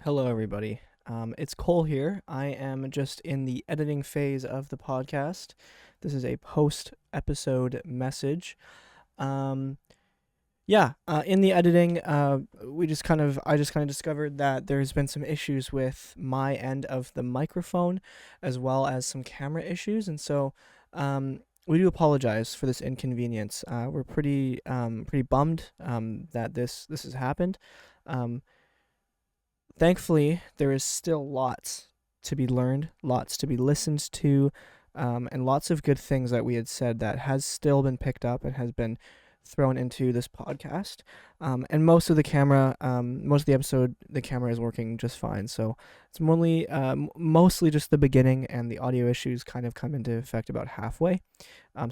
Hello, everybody. It's Cole here. I am just in the editing phase of the podcast. This is a post episode message. Um, in the editing, I just kind of discovered that there's been some issues with my end of the microphone, as well as some camera issues, and so we do apologize for this inconvenience. We're pretty bummed that this has happened. Um, Thankfully, there is still lots to be learned, lots to be listened to, and lots of good things that we had said that has still been picked up and has been thrown into this podcast. And most of the episode, the camera is working just fine. So it's mostly just the beginning, and the audio issues kind of come into effect about halfway.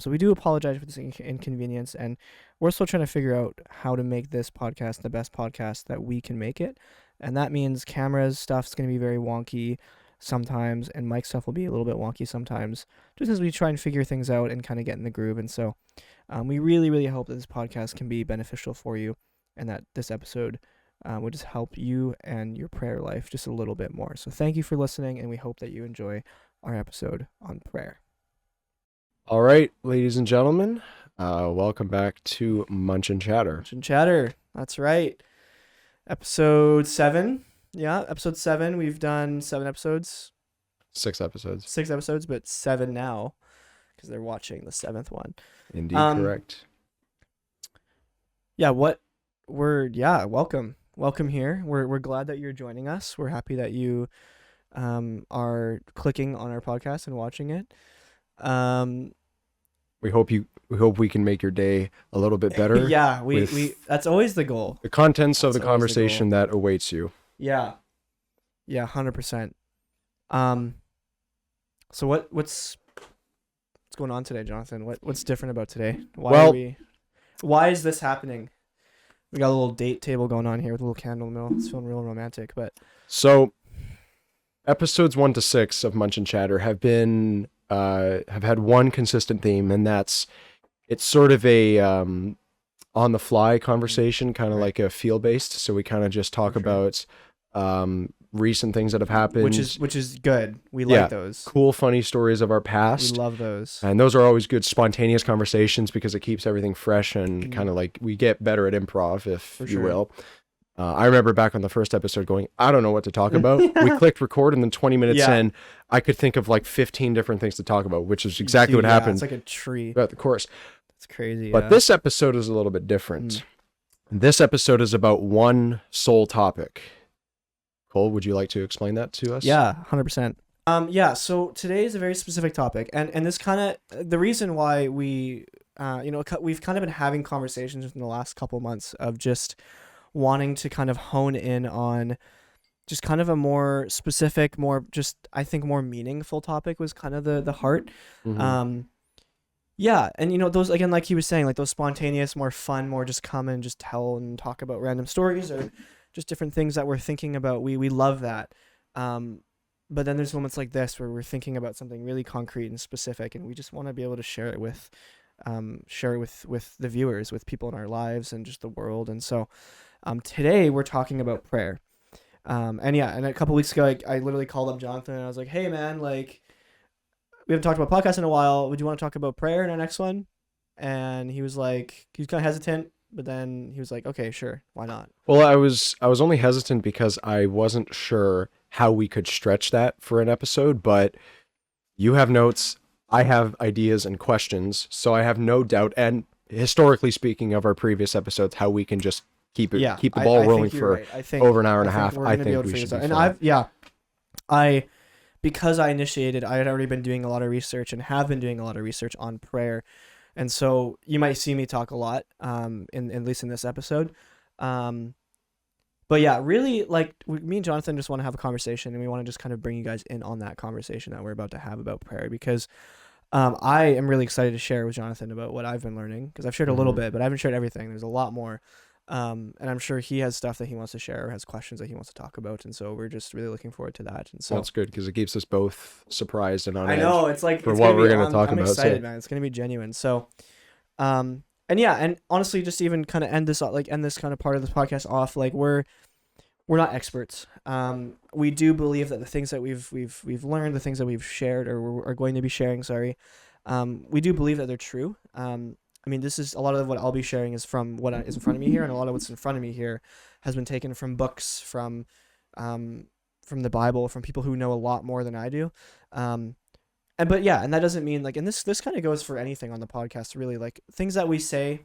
So we do apologize for this inconvenience, and we're still trying to figure out how to make this podcast the best podcast that we can make it. And that means cameras stuff's going to be very wonky sometimes, and mic stuff will be a little bit wonky sometimes, just as we try and figure things out and kind of get in the groove. And so we really, really hope that this podcast can be beneficial for you, and that this episode would just help you and your prayer life just a little bit more. So thank you for listening, and we hope that you enjoy our episode on prayer. All right, ladies and gentlemen, welcome back to Munch Chatter. Munch Chatter, that's right. Episode 7. Yeah, episode 7. We've done 7 episodes. 6 episodes. 6 episodes, but 7 now, because they're watching the 7th one. Indeed, correct. Yeah, welcome. Welcome here. We're glad that you're joining us. We're happy that you are clicking on our podcast and watching it. We hope we can make your day a little bit better. Yeah, we that's always the goal. The contents of the conversation that awaits you. Yeah. Yeah, 100%. So what's going on today, Jonathan? What's different about today? Why is this happening? We got a little date table going on here with a little candle in the middle. It's feeling real romantic, but so episodes 1 to 6 of Munch and Chatter have had one consistent theme, and it's sort of a on the fly conversation, kind of like a feel based. So we kind of just talk about recent things that have happened, which is good. We like those cool, funny stories of our past. We love those, and those are always good, spontaneous conversations because it keeps everything fresh and kind of like we get better at improv, if you will. I remember back on the first episode going, I don't know what to talk about. We clicked record, and then 20 minutes in, I could think of like 15 different things to talk about, which is exactly what happened. It's like a tree throughout the course. It's crazy. But this episode is a little bit different. This episode is about one sole topic. Cole, would you like to explain that to us? Yeah, 100%. So today is a very specific topic, and this kind of the reason why we we've kind of been having conversations in the last couple months of just wanting to kind of hone in on just kind of a more specific, more meaningful topic was kind of the heart. Mm-hmm. And those, again, like he was saying, like those spontaneous, more fun, more just come and just tell and talk about random stories or just different things that we're thinking about. We love that. But then there's moments like this where we're thinking about something really concrete and specific, and we just want to be able to share it with the viewers, with people in our lives and just the world. And so today we're talking about prayer. And a couple weeks ago, I literally called up Jonathan and I was like, hey man, like we haven't talked about podcasts in a while. Would you want to talk about prayer in our next one? And he was kind of hesitant, but then he was like, okay, sure. Why not? Well, I was only hesitant because I wasn't sure how we could stretch that for an episode, but you have notes, I have ideas and questions, so I have no doubt, and historically speaking of our previous episodes, how we can just keep the ball rolling for over an hour and a half. I think we should be fine. Because I initiated, I had already been doing a lot of research and have been doing a lot of research on prayer, and so you might see me talk a lot in at least in this episode. But yeah, really, like me and Jonathan just want to have a conversation, and we want to just kind of bring you guys in on that conversation that we're about to have about prayer, because I am really excited to share with Jonathan about what I've been learning, because I've shared a little bit, but I haven't shared everything. There's a lot more. And I'm sure he has stuff that he wants to share or has questions that he wants to talk about. And so we're just really looking forward to that. And so that's good because it keeps us both surprised and on edge. I know, it's like for what we're going to talk about. I'm excited, so. Man. It's going to be genuine. So, and honestly, just even kind of end this kind of part of this podcast off, like we're not experts. We do believe that the things that we've learned, the things that we've shared or are going to be sharing, sorry, we do believe that they're true. I mean, this is a lot of what I'll be sharing is from what is in front of me here, and a lot of what's in front of me here has been taken from books, from the Bible, from people who know a lot more than I do. But yeah, and that doesn't mean like, and this kind of goes for anything on the podcast, really. Like, things that we say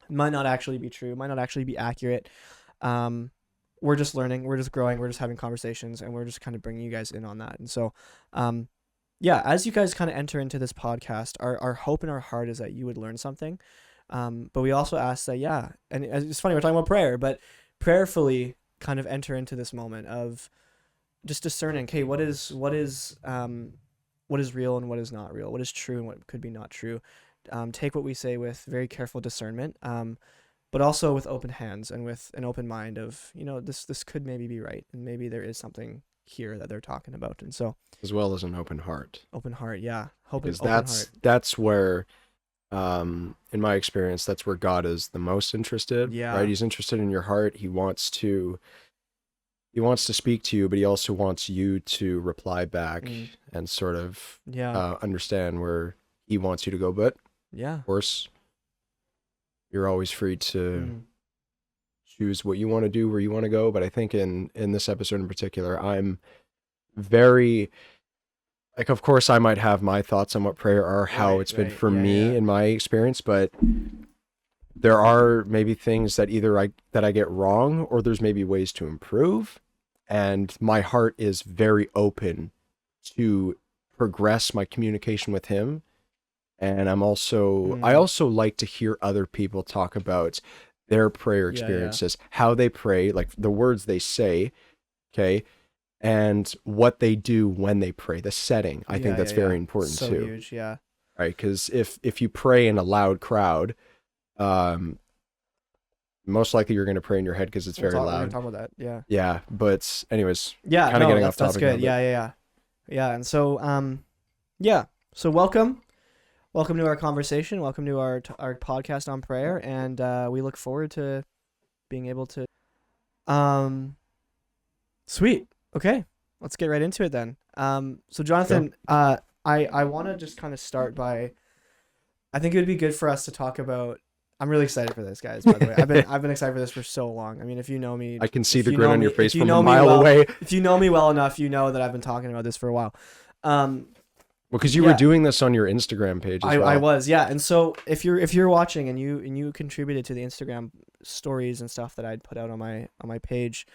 might not actually be true, might not actually be accurate. We're just learning, we're just growing, we're just having conversations, and we're just kind of bringing you guys in on that. And so, yeah, as you guys kind of enter into this podcast, our hope in our heart is that you would learn something. But we also ask that, yeah, and it's funny, we're talking about prayer, but prayerfully kind of enter into this moment of just discerning, okay, what is real and what is not real, what is true and what could be not true. Take what we say with very careful discernment, but also with open hands and with an open mind of, this could maybe be right, and maybe there is something here that they're talking about. And so, as well as an open heart. Yeah. Because that's where, in my experience, that's where God is the most interested. Yeah. Right. He's interested in your heart. He wants to speak to you, but he also wants you to reply back and sort of understand where he wants you to go. But of course, you're always free to choose what you want to do, where you want to go. But I think in this episode in particular, I'm very, like, of course I might have my thoughts on what prayer are, how it's been for me in my experience, but there are maybe things that either I get wrong, or there's maybe ways to improve. And my heart is very open to progress my communication with him. And I also like to hear other people talk about their prayer experiences, how they pray, like the words they say, okay, and what they do when they pray, the setting. I think that's very important so too. Huge, yeah. Right, because if you pray in a loud crowd, most likely you're going to pray in your head because it's very loud. We're talking about that, yeah. Yeah, but anyways, yeah, kind of getting off topic. That's good. Yeah. And so, So welcome to our conversation. Welcome to our podcast on prayer, and we look forward to being able to. Sweet. Okay, let's get right into it then. So Jonathan, I want to just kind of start by, I think it would be good for us to talk about. I'm really excited for this, guys. By the way, I've been excited for this for so long. I mean, if you know me, I can see the grin on your face from a mile away. If you know me well enough, you know that I've been talking about this for a while. Well, because you were doing this on your Instagram page as well. I was, yeah. And so if you're watching and you contributed to the Instagram stories and stuff that I'd put out on my page,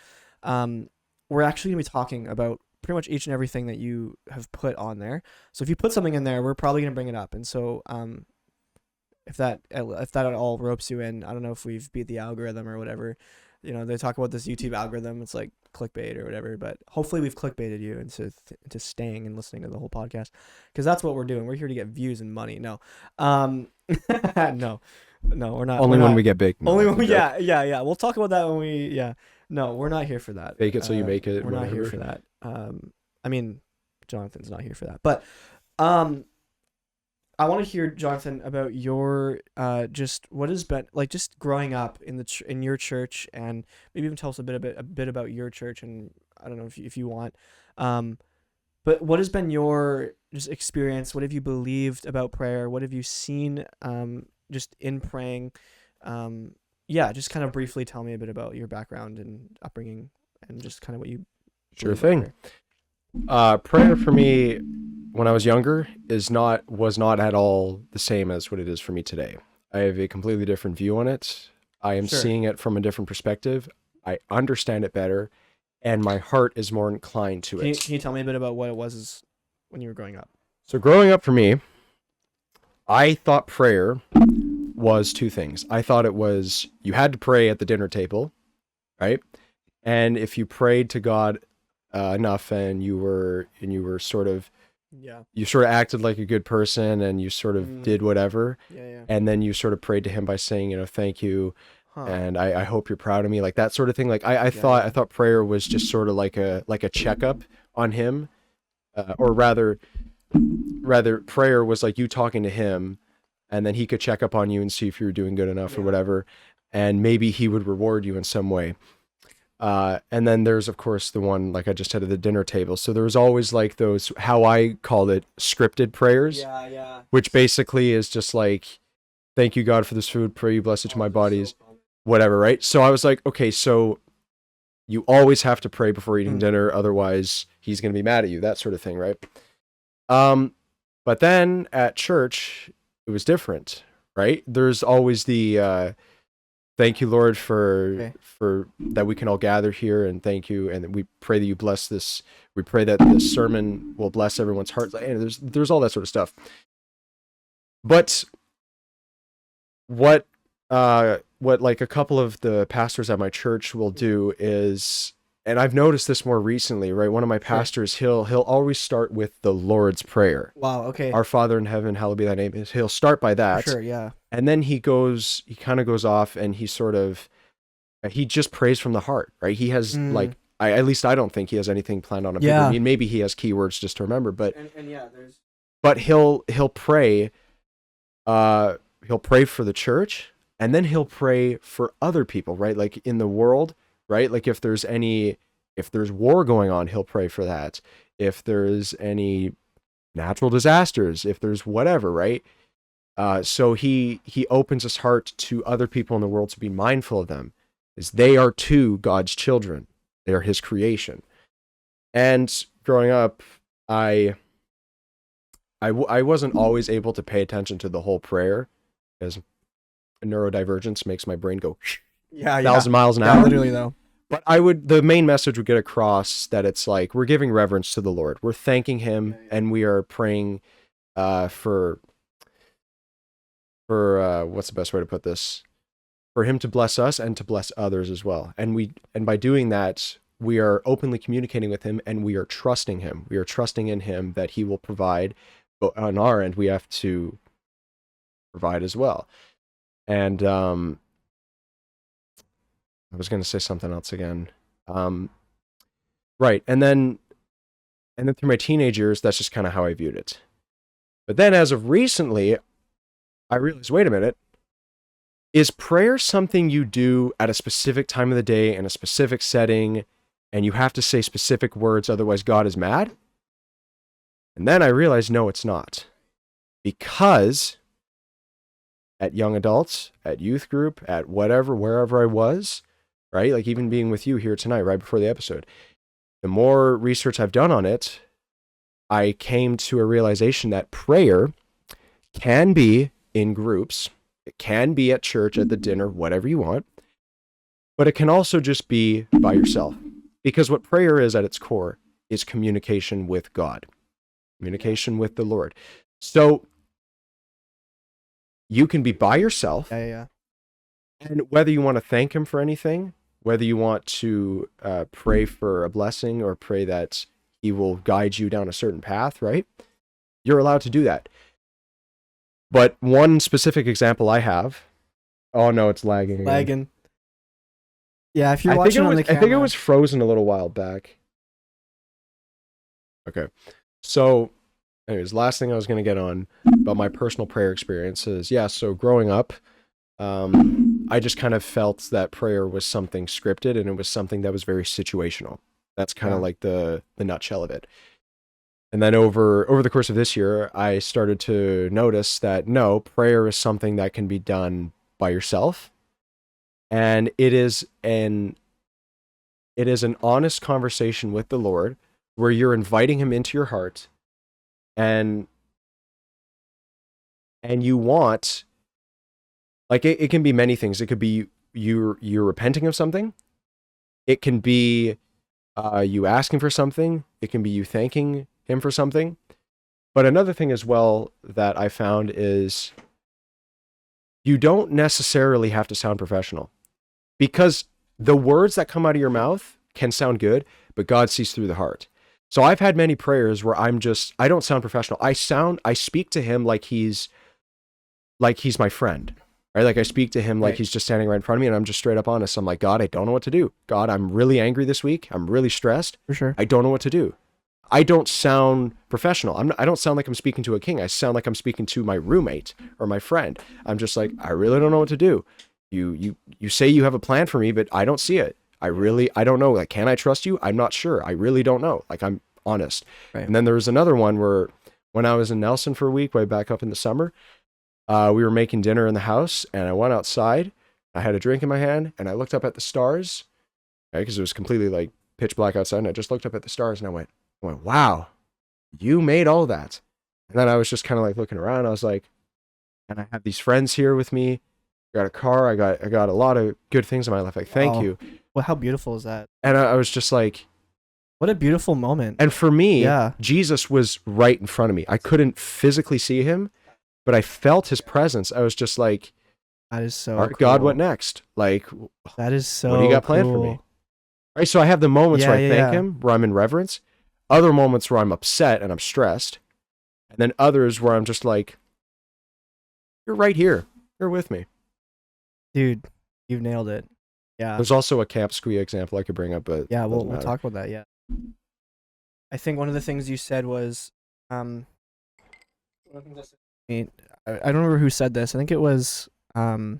we're actually gonna be talking about pretty much each and everything that you have put on there. So if you put something in there, we're probably gonna bring it up. And so if that at all ropes you in, I don't know if we've beat the algorithm or whatever. They talk about this YouTube algorithm. It's like clickbait or whatever, but hopefully we've clickbaited you into staying and listening to the whole podcast, because that's what we're doing. We're here to get views and money. No, no, we're not. Only when we get big. Only when we, yeah. We'll talk about that when we, No, we're not here for that. Fake it so you make it. We're not here for that. I mean, Jonathan's not here for that, but I want to hear, Jonathan, about your just what has been like just growing up in your church, and maybe even tell us a bit about your church, and I don't know if you want, but what has been your just experience? What have you believed about prayer? What have you seen just in praying? Just kind of briefly tell me a bit about your background and upbringing, and just kind of what you. Sure thing. Prayer for me, when I was younger, was not at all the same as what it is for me today. I have a completely different view on it. I am seeing it from a different perspective. I understand it better, and my heart is more inclined to it. Can you tell me a bit about what it was when you were growing up? So growing up for me, I thought prayer was two things. I thought it was you had to pray at the dinner table, right? And if you prayed to God enough, and you were sort of you sort of acted like a good person, and you sort of did whatever, and then you sort of prayed to him by saying, thank you, and I hope you're proud of me, like that sort of thing. Like I thought prayer was just sort of like a checkup on him, or rather prayer was like you talking to him, and then he could check up on you and see if you were doing good enough or whatever, and maybe he would reward you in some way. And then there's, of course, the one like I just had at the dinner table. So there was always like those, how I called it, scripted prayers, Yeah. which basically is just like, thank you, God, for this food. Pray you bless it to my bodies, whatever, right? So I was like, okay, so you always have to pray before eating dinner. Otherwise, he's going to be mad at you, that sort of thing, right? But then at church, it was different, right? There's always the thank you, Lord, for that we can all gather here, and thank you, and we pray that you bless this. We pray that this sermon will bless everyone's hearts. And there's all that sort of stuff. But what like a couple of the pastors at my church will do is, and I've noticed this more recently, right? One of my pastors, he'll always start with the Lord's Prayer. Wow, okay. Our Father in heaven, hallowed be thy name. He'll start by that. For sure, yeah. And then he kind of goes off, and he just prays from the heart, right? He has like, at least I don't think he has anything planned on a paper. I mean, maybe he has keywords just to remember, but but he'll pray, he'll pray for the church, and then he'll pray for other people, right? Like in the world, right? Like if there's war going on, he'll pray for that. If there's any natural disasters, if there's whatever, right? So he opens his heart to other people in the world to be mindful of them, as they are too God's children. They are his creation. And growing up, I wasn't always able to pay attention to the whole prayer, because neurodivergence makes my brain go 1,000 miles an hour. Literally though. But the main message would get across that it's like, we're giving reverence to the Lord. We're thanking him, and we are praying for what's the best way to put this? For him to bless us and to bless others as well. And by doing that, we are openly communicating with him, and we are trusting him. We are trusting in him that he will provide, but on our end, we have to provide as well. And I was going to say something else again. Right. And then through my teenage years, that's just kind of how I viewed it. But then as of recently, I realized, wait a minute, is prayer something you do at a specific time of the day in a specific setting, and you have to say specific words, otherwise God is mad? And then I realized, no, it's not. Because at young adults, at youth group, at whatever, wherever I was, right? Like even being with you here tonight, right before the episode, the more research I've done on it, I came to a realization that prayer can be in groups. It can be at church, at the dinner, whatever you want, but it can also just be by yourself. Because what prayer is at its core is communication with God, communication with the Lord. So you can be by yourself, and whether you want to thank him for anything, whether you want to pray for a blessing or pray that he will guide you down a certain path, right? You're allowed to do that. But one specific example I have, oh no, it's lagging again. Lagging. Yeah, if you're watching on the camera. I think it was frozen a little while back. Okay. So, anyways, last thing I was going to get on about my personal prayer experiences. Yeah, so growing up, I just kind of felt that prayer was something scripted, and it was something that was very situational. That's kind of like the nutshell of it. And then over the course of this year, I started to notice that no, prayer is something that can be done by yourself. And it is an honest conversation with the Lord where you're inviting him into your heart, and you want, like, it can be many things. It could be you're repenting of something. It can be you asking for something. It can be you thanking him for something. But another thing as well that I found is you don't necessarily have to sound professional, because the words that come out of your mouth can sound good, but God sees through the heart. So I've had many prayers where I don't sound professional. I speak to him like he's my friend, right? Like I speak to him like he's just standing right in front of me, and I'm just straight up honest. I'm like, God, I don't know what to do. God, I'm really angry this week. I'm really stressed. For sure. I don't know what to do. I don't sound professional. I don't sound like I'm speaking to a king. I sound like I'm speaking to my roommate or my friend. I'm just like, I really don't know what to do. You say you have a plan for me, but I don't see it. I don't know. Like, can I trust you? I'm not sure. I really don't know. Like, I'm honest. Right. And then there was another one where when I was in Nelson for a week, way back up in the summer, we were making dinner in the house, and I went outside. I had a drink in my hand, and I looked up at the stars, right? Because it was completely like pitch black outside, and I just looked up at the stars, and I went, wow, you made all that. And then I was just kind of like looking around. I was like, and I have these friends here with me. I got a car. I got a lot of good things in my life. Like, thank you. Well, how beautiful is that? And I was just like, what a beautiful moment. and for me, Yeah. Jesus was right in front of me. I couldn't physically see him, but I felt his presence. I was just like, That is so all right, cool. God, what next? Like, That is so what do you got planned for me? Right. So I have the moments where I thank him, where I'm in reverence, other moments where I'm upset and I'm stressed, and then others where I'm just like, you're right here. You're with me. Dude, you've nailed it. Yeah. There's also a Camp Squee example I could bring up, but Yeah, we'll matter. talk about that. Yeah. I think one of the things you said was, I don't remember who said this. I think it was, there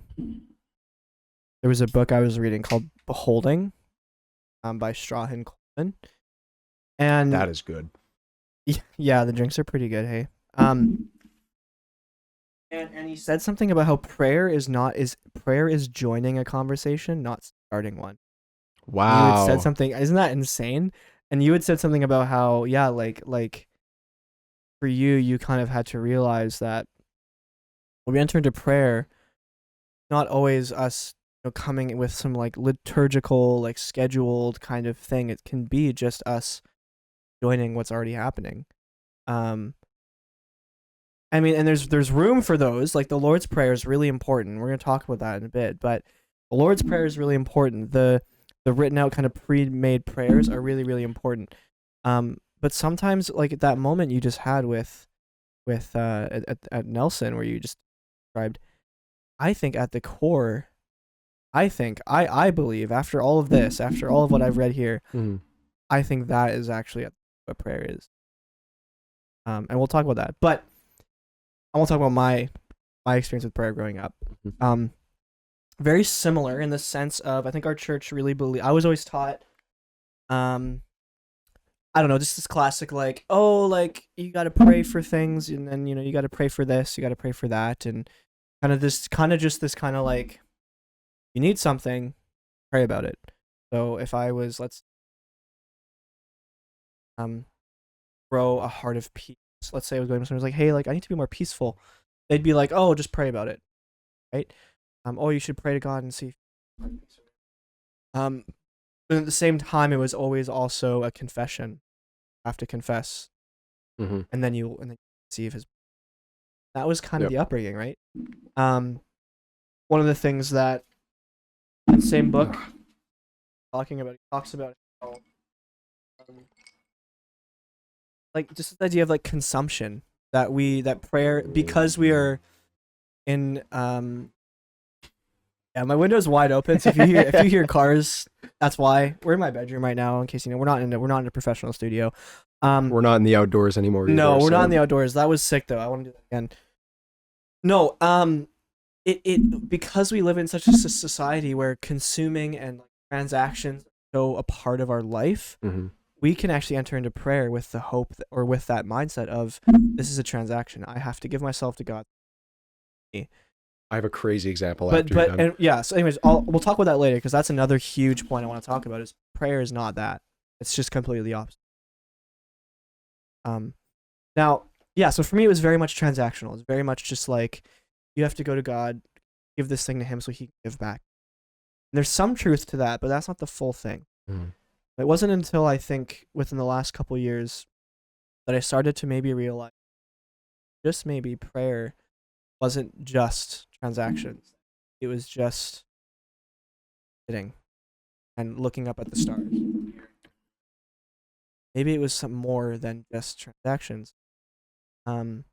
was a book I was reading called Beholding, by Strahan Coleman. And That is good. yeah, the drinks are pretty good. Hey, and he said something about how prayer is joining a conversation, not starting one. Wow. You had said something. Isn't that insane? And you had said something about how, yeah, like for you kind of had to realize that when we enter into prayer, not always us, coming with some like liturgical, like scheduled kind of thing. It can be just us joining what's already happening. I mean, and there's room for those. Like the Lord's Prayer is really important. We're gonna talk about that in a bit, but the Lord's Prayer is really important. The written out kind of pre-made prayers are really, really important. But sometimes, like at that moment you just had with at Nelson, where you just described, I think at the core, I believe after all of this, after all of what I've read here, I think that is actually what prayer is. And we'll talk about that, but I won't talk about my experience with prayer growing up. Very similar in the sense of, I think our church really believe. I was always taught, I don't know, just this classic like, oh, like you got to pray for things, and then you got to pray for this, you got to pray for that, and kind of this like, you need something, pray about it. So if I was, let's grow a heart of peace. Let's say I was going to someone who's like, hey, like I need to be more peaceful. They'd be like, oh, just pray about it, right? Oh, you should pray to God and see. But at the same time, it was always also a confession. I have to confess, and then you receive His. That was kind of the upbringing, right? One of the things that in the same book talks about how, like just the idea of like consumption, that prayer, because we are in yeah, my window's wide open, so if you hear cars, that's why. We're in my bedroom right now, in case we're not in a professional studio. We're not in the outdoors anymore either, no, we're not in the outdoors. That was sick though. I want to do that again. No, it because we live in such a society where consuming and like, transactions are so a part of our life, we can actually enter into prayer with the hope or with that mindset of, this is a transaction. I have to give myself to God. I have a crazy example. And yeah. So, anyways, we'll talk about that later, because that's another huge point I want to talk about. Is prayer is not that. It's just completely the opposite. Now, yeah. So for me, it was very much transactional. It's very much just like, you have to go to God, give this thing to Him so He can give back. And there's some truth to that, but that's not the full thing. It wasn't until I think within the last couple years that I started to maybe realize, just maybe prayer wasn't just transactions. It was just sitting and looking up at the stars. Maybe it was some more than just transactions. But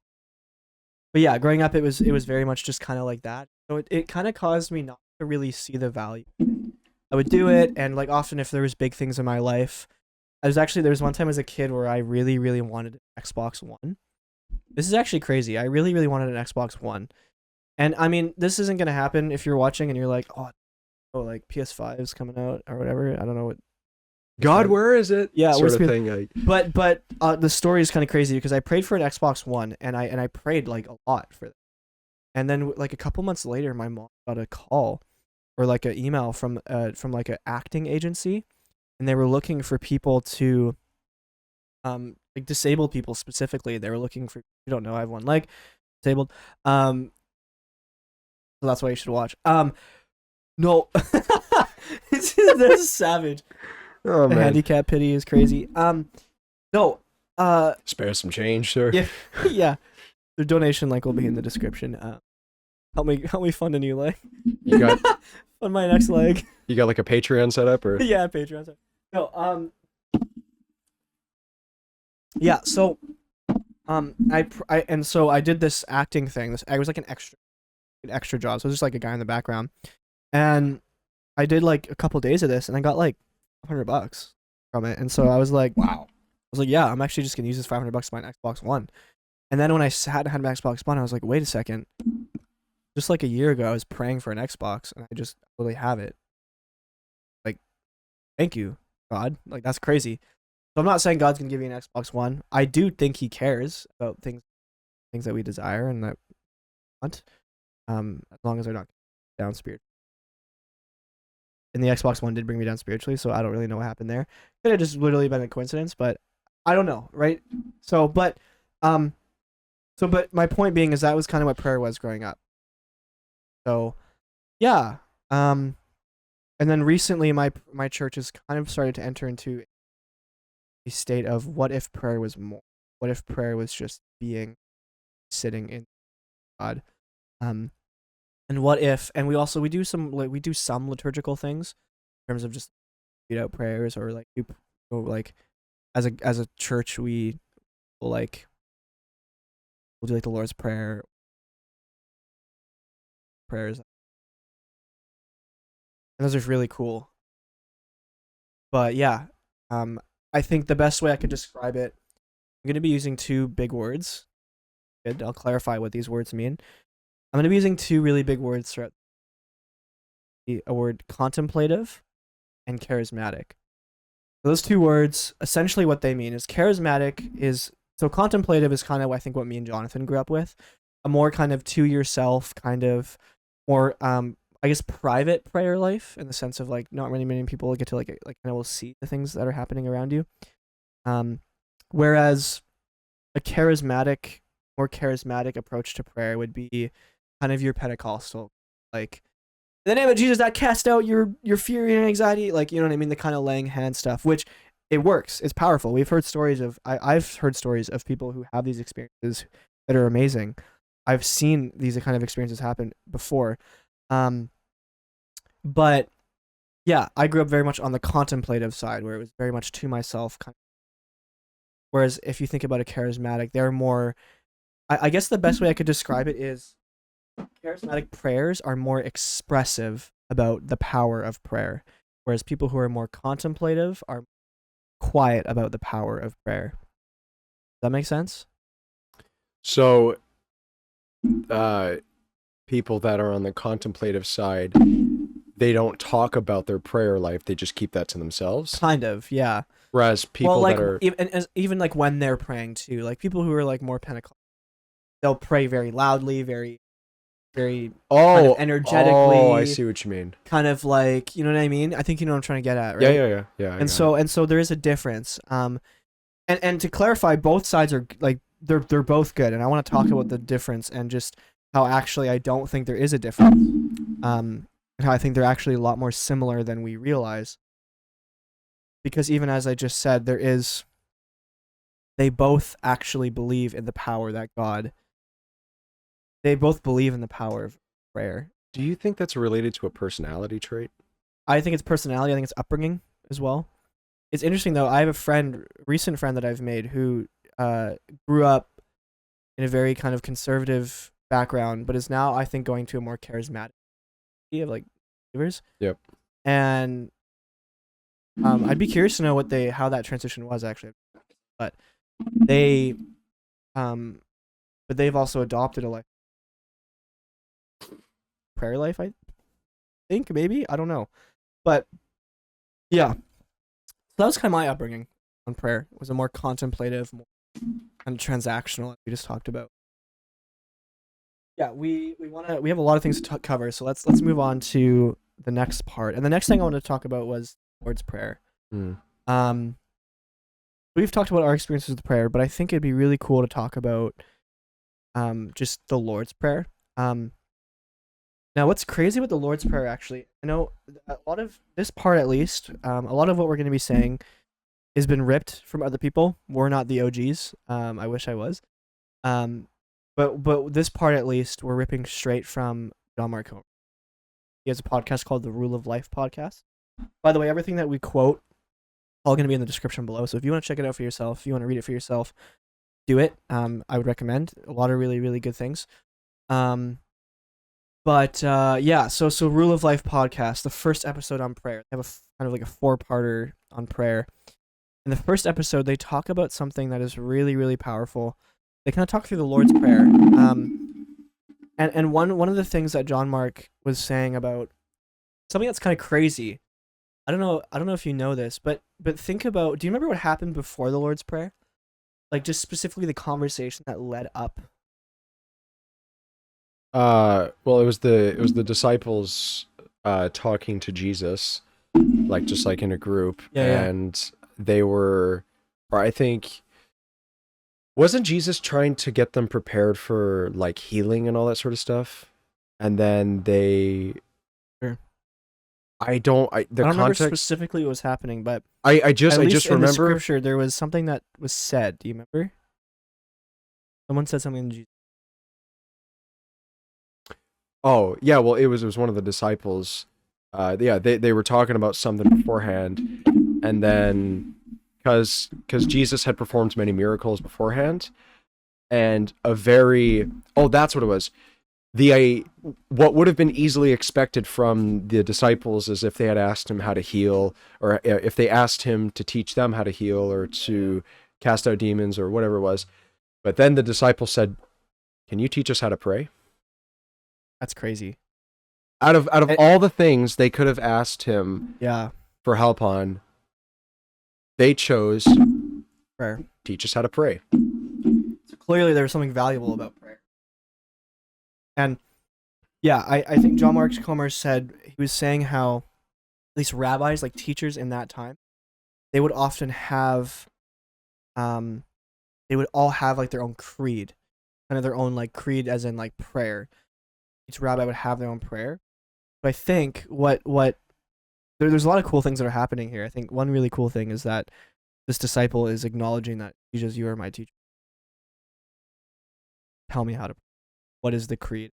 yeah, growing up, it was very much just kind of like that. So it kind of caused me not to really see the value. I would do it, and like often if there was big things in my life, there was one time as a kid where I really, really wanted an Xbox One. This is actually crazy. I really, really wanted an Xbox One. And I mean, this isn't going to happen if you're watching and you're like, oh, oh, like PS5 is coming out or whatever. I don't know what. God, where is it? Yeah, sort of thing. But the story is kind of crazy because I prayed for an Xbox One and I prayed like a lot for it. And then like a couple months later, my mom got a call or like an email from like an acting agency, and they were looking for people to like disabled people specifically. They were looking for, you don't know, I have one leg, disabled. So that's why you should watch. No, this is savage. Oh The man, handicap pity is crazy. No, spare some change, sir. yeah, yeah. The donation link will be in the description. Help me fund a new leg. You got fund my next leg. You got like a Patreon set up, or Yeah, Patreon. No, yeah. So, I did this acting thing. I was like an extra job. So it was just like a guy in the background, and I did like a couple days of this, and I got like $100 from it. And so I was like, wow. I was like, yeah, I'm actually just gonna use this $500 to buy an Xbox One. And then when I sat and had an Xbox One, I was like, wait a second. Just like a year ago, I was praying for an Xbox, and I just really have it. Like, thank you, God. Like, that's crazy. So I'm not saying God's gonna give you an Xbox One. I do think He cares about things that we desire and that we want. As long as they're not down spiritually. And the Xbox One did bring me down spiritually, so I don't really know what happened there. Could have just literally been a coincidence, but I don't know, right? But my point being is that was kind of what prayer was growing up. So, yeah. And then recently my church has kind of started to enter into a state of what if prayer was more? What if prayer was just sitting in God? And what if? And we do some liturgical things in terms of just read out prayers, or like as a church we'll do like the Lord's Prayer prayers, and those are really cool. But yeah, I think the best way I could describe it, I'm gonna be using two big words. Good, I'll clarify what these words mean. I'm gonna be using two really big words throughout. A word contemplative and charismatic. Those two words, essentially what they mean is charismatic is, so contemplative is kind of I think what me and Jonathan grew up with, a more kind of to yourself, kind of more I guess private prayer life, in the sense of like not really many people get to like kind of will see the things that are happening around you. Whereas a more charismatic approach to prayer would be kind of your Pentecostal, like, in the name of Jesus, I cast out your fear and anxiety. Like, you know what I mean? The kind of laying hand stuff, which it works. It's powerful. I've heard stories of people who have these experiences that are amazing. I've seen these kind of experiences happen before. But yeah, I grew up very much on the contemplative side, where it was very much to myself. Whereas if you think about a charismatic, they're more, I guess the best way I could describe it is charismatic prayers are more expressive about the power of prayer, whereas people who are more contemplative are quiet about the power of prayer. Does that make sense? So, people that are on the contemplative side, they don't talk about their prayer life. They just keep that to themselves. Kind of, yeah. Whereas people like, that are even like when they're praying too, like people who are like more Pentecostal, they'll pray very loudly, very kind of energetically. Oh, I see what you mean. Kind of like, you know what I mean? I think you know what I'm trying to get at, right? Yeah. And so there is a difference. And to clarify, both sides are like they're both good, and I want to talk about the difference and just how actually I don't think there is a difference. And how I think they're actually a lot more similar than we realize. Because even as I just said, they both actually believe in the power that God. They both believe in the power of prayer. Do you think that's related to a personality trait? I think it's personality. I think it's upbringing as well. It's interesting though. I have a recent friend that I've made who grew up in a very kind of conservative background, but is now, I think, going to a more charismatic of like believers. Yep. And I'd be curious to know how that transition was actually, but they've also adopted a prayer life. think maybe, I don't know. But yeah, so that was kind of my upbringing on prayer. It was a more contemplative, more kind of transactional, like we just talked about. Yeah, we have a lot of things to cover, so let's move on to the next part. And the next thing I wanted to talk about was Lord's Prayer. Mm. Um, we've talked about our experiences with prayer, but I think it'd be really cool to talk about just the Lord's Prayer. Um, Now, what's crazy with the Lord's Prayer, actually, I know a lot of this part, at least, a lot of what we're going to be saying has been ripped from other people. We're not the OGs. I wish I was. Um, but this part, at least, we're ripping straight from John Mark Comer. He has a podcast called the Rule of Life podcast. By the way, everything that we quote all going to be in the description below. So if you want to check it out for yourself, if you want to read it for yourself, do it. I would recommend a lot of really, really good things. But yeah, so Rule of Life podcast, the first episode on prayer. They have a kind of like a four-parter on prayer. In the first episode, they talk about something that is really, really powerful. They kind of talk through the Lord's Prayer. And one of the things that John Mark was saying about something that's kind of crazy. I don't know if you know this, but think about, do you remember what happened before the Lord's Prayer? Like just specifically the conversation that led up. Well, it was the disciples talking to Jesus, like just like in a group, Yeah, yeah. and they were, or I think, wasn't Jesus trying to get them prepared for like healing and all that sort of stuff? And then Sure. the I don't remember context, specifically what was happening, but I just at I least just in the remember. scripture there was something that was said. Do you remember? Someone said something to Jesus. Oh, yeah, well, it was one of the disciples. Yeah, they were talking about something beforehand, and then because Jesus had performed many miracles beforehand, and a very oh, that's what it was. The what would have been easily expected from the disciples is if they had asked him how to heal, or if they asked him to teach them how to heal or to cast out demons or whatever it was. But then the disciples said, "Can you teach us how to pray?" That's crazy. Out of It, all the things they could have asked him yeah, for help on, they chose prayer. teach us how to pray. So clearly there was something valuable about prayer. And yeah, I think John Mark Comer said, he was saying how at least rabbis, like teachers in that time, they would often have um they would all have like their own creed, kind of their own like creed as in like prayer. Each rabbi would have their own prayer. But I think there's a lot of cool things that are happening here. I think one really cool thing is that this disciple is acknowledging that Jesus, you are my teacher. Tell me how to. What is the creed?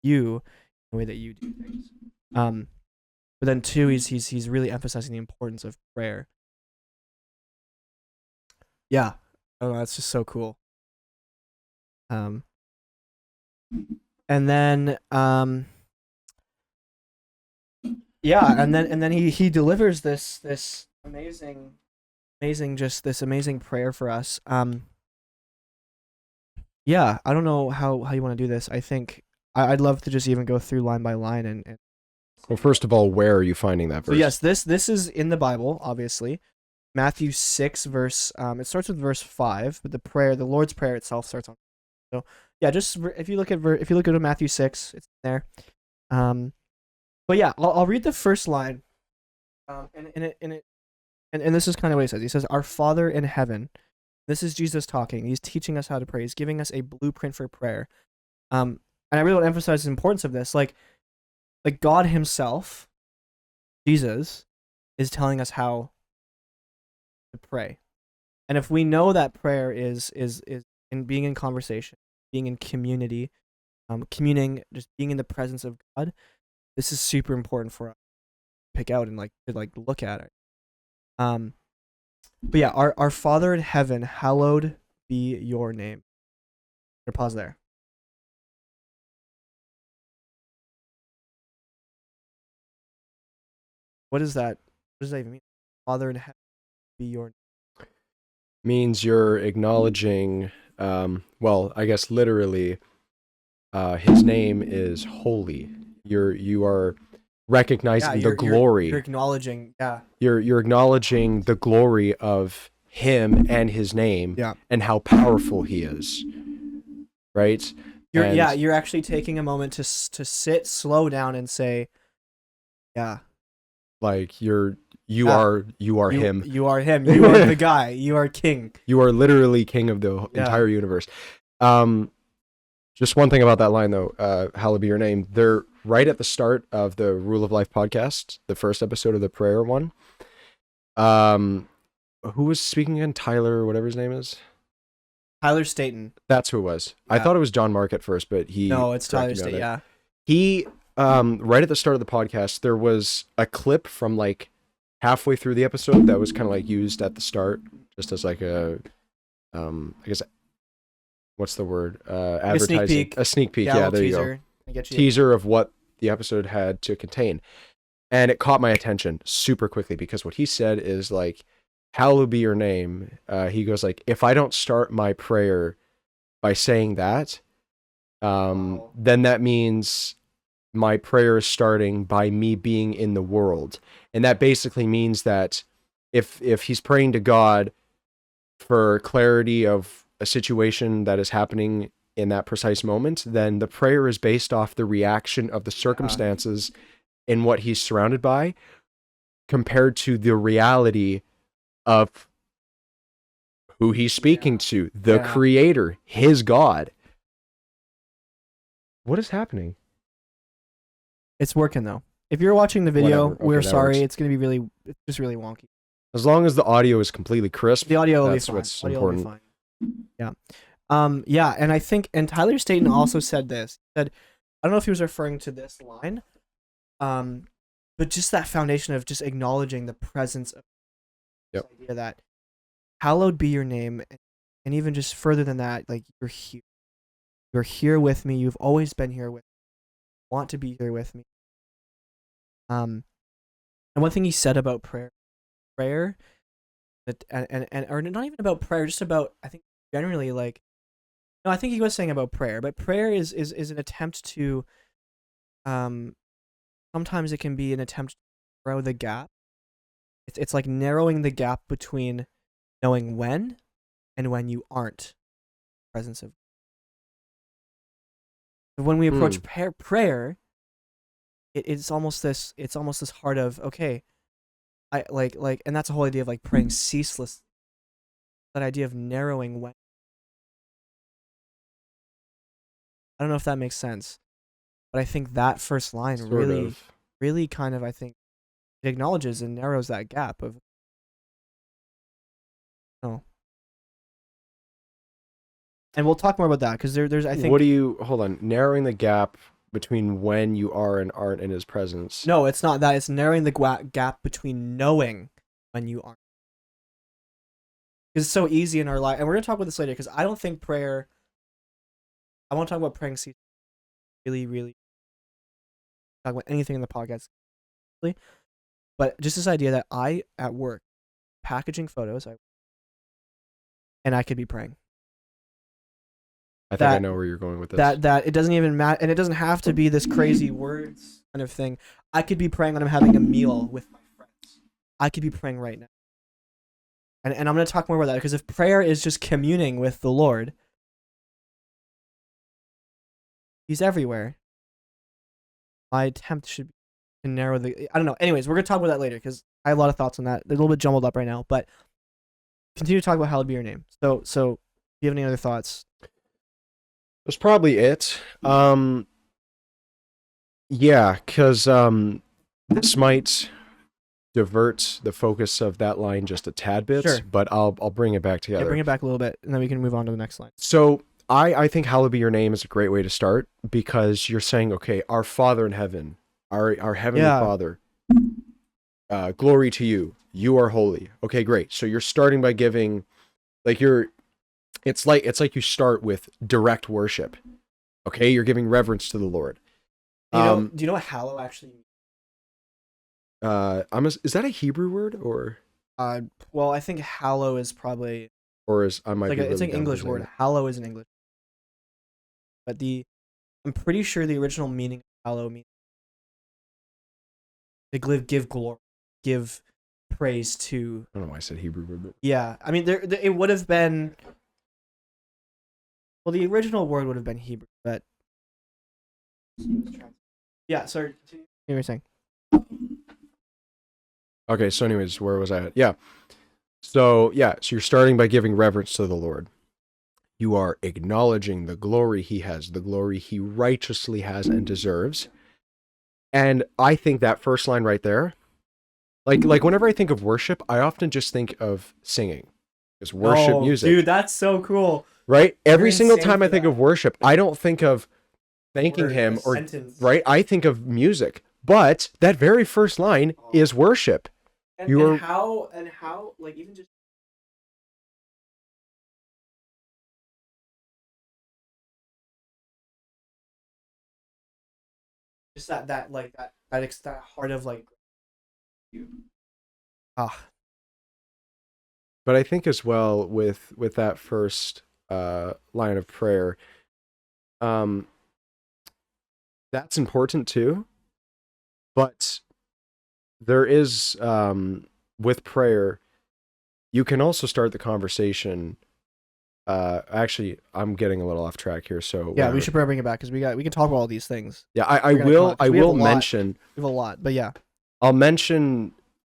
You, the way that you do things. But then two, he's really emphasizing the importance of prayer. Yeah, I don't know. That's just so cool. Um, and then yeah, and then he delivers this amazing just this amazing prayer for us. Yeah, I don't know how you want to do this. I think I'd love to just even go through line by line and Well, first of all, where are you finding that so verse? yes, this is in the Bible, obviously. Matthew 6 verse it starts with verse 5, but the Lord's prayer itself starts on. So, yeah, just if you look at if you look at Matthew 6, it's there. Um but yeah, I'll read the first line. And this is kind of what he says. He says, "Our Father in heaven." This is Jesus talking. He's teaching us how to pray. He's giving us a blueprint for prayer. And I really want to emphasize the importance of this. Like God Himself, Jesus, is telling us how to pray. And if we know that prayer is in being in conversation, being in community, communing, just being in the presence of God, this is super important for us to pick out and like to like look at it. Um, but yeah, our Father in heaven, hallowed be your name. I'm gonna pause there. What is that? What does that even mean? Father in heaven, be your. Means you're acknowledging, well, I guess literally, his name is holy. You are Yeah, recognizing the you're glory. acknowledging. Yeah, You're acknowledging the glory of him and his name yeah. and how powerful he is, right? And You're actually taking a moment to sit, slow down, and say, yeah, like you yeah. are you are him. You are him. You are the guy. You are king. You are literally king of the Yeah. entire universe. Um, just one thing about that line though, hallowed be your name. They're right at the start of the Rule of Life podcast, the first episode of the prayer one. Um, who was speaking again? Tyler, whatever his name is. Tyler Staten. That's who it was. I Yeah. thought it was John Mark at first, but he No, it's Tyler corrected me on Staten. it. Yeah. He right at the start of the podcast, there was a clip from like halfway through the episode that was kind of like used at the start, just as like a I guess what's the word? A sneak Advertising. peek. A sneak peek. Yeah, a Yeah, little there you go. teaser. I get you. Teaser of what the episode had to contain. And it caught my attention super quickly because what he said is like, hallowed be your name. He goes like, if I don't start my prayer by saying that, Wow. then that means my prayer is starting by me being in the world. And that basically means that if he's praying to God for clarity of a situation that is happening in that precise moment, then the prayer is based off the reaction of the circumstances in what he's surrounded by compared to the reality of who he's speaking to, the creator, his God. What is happening? It's working though. If you're watching the video, Whatever. Okay, we're that sorry. works. It's gonna be it's just really wonky. As long as the audio is completely crisp, The audio will be that's fine. what's Audio will be important. fine. Yeah. Yeah, and I think, and Tyler Staten also said this. He said, I don't know if he was referring to this line, but just that foundation of just acknowledging the presence of this idea that hallowed be your name, and even just further than that, like you're here. You're here with me. You've always been here with me. Want to be here with me. And one thing he said about prayer, that and or not even about prayer, just about, I think generally, like, no, I think he was saying about prayer, but prayer is an attempt to, sometimes it can be an attempt to narrow the gap. It's like narrowing the gap between knowing when and when you aren't in the presence of. When we approach prayer, it's almost this heart of, okay, I like, and that's the whole idea of like praying ceaseless. That idea of narrowing when. I don't know if that makes sense, but I think that first line really kind of, I think, it acknowledges and narrows that gap of. Oh. And we'll talk more about that because there's, I think. What do you hold on? Narrowing the gap between when you are and aren't in his presence. No, it's not that. It's narrowing the gap between knowing when you aren't. Because it's so easy in our life, and we're gonna talk about this later. Because I don't think prayer. I want to talk about praying. Really talk about anything in the podcast, really. But just this idea that I at work packaging photos, and I could be praying. I think I know where you're going with this. That it doesn't even matter, and it doesn't have to be this crazy words kind of thing. I could be praying when I'm having a meal with my friends. I could be praying right now. And I'm going to talk more about that, because if prayer is just communing with the Lord, he's everywhere. My attempt should be to narrow the. I don't know. Anyways, we're going to talk about that later, because I have a lot of thoughts on that. They're a little bit jumbled up right now, but continue to talk about hallowed be your name. So do you have any other thoughts? That's probably it. Yeah, because this might divert the focus of that line just a tad bit, Sure. but I'll bring it back together. Yeah, bring it back a little bit, and then we can move on to the next line. So I think hallowed be your name is a great way to start, because you're saying, okay, our Father in heaven, our heavenly Father, glory to you. You are holy. Okay, great. So you're starting by giving, like it's like you start with direct worship. Okay, you're giving reverence to the Lord. Do you know what hallow actually means? Is that a Hebrew word or? Well, I think hallow is probably. Or is I might like be it's really an English word. Hallow is an English. But I'm pretty sure the original meaning of hallow means give glory, give praise to. I don't know why I said Hebrew word, but Yeah, I mean, there it would have been. Well, the original word would have been Hebrew, but yeah. Sorry, you were saying. okay. So, anyways, where was I at? Yeah. So you're starting by giving reverence to the Lord. You are acknowledging the glory he has, the glory he righteously has and deserves. And I think that first line right there, like whenever I think of worship, I often just think of singing. It's worship music. Dude, that's so cool. Right? Every You're single insane time I for think that. of worship, I don't think of thanking Word, him a or sentence. right? I think of music. But that very first line is worship. And how like even just that heart of like you. Ah, But I think as well with that first line of prayer, um, that's important too. But there is with prayer, you can also start the conversation. Actually, I'm getting a little off track here, so yeah, whatever. we should probably bring it back because we can talk about all these things. Yeah, I We're gonna will. come- I we have a will lot. mention. We have a lot, but yeah. I'll mention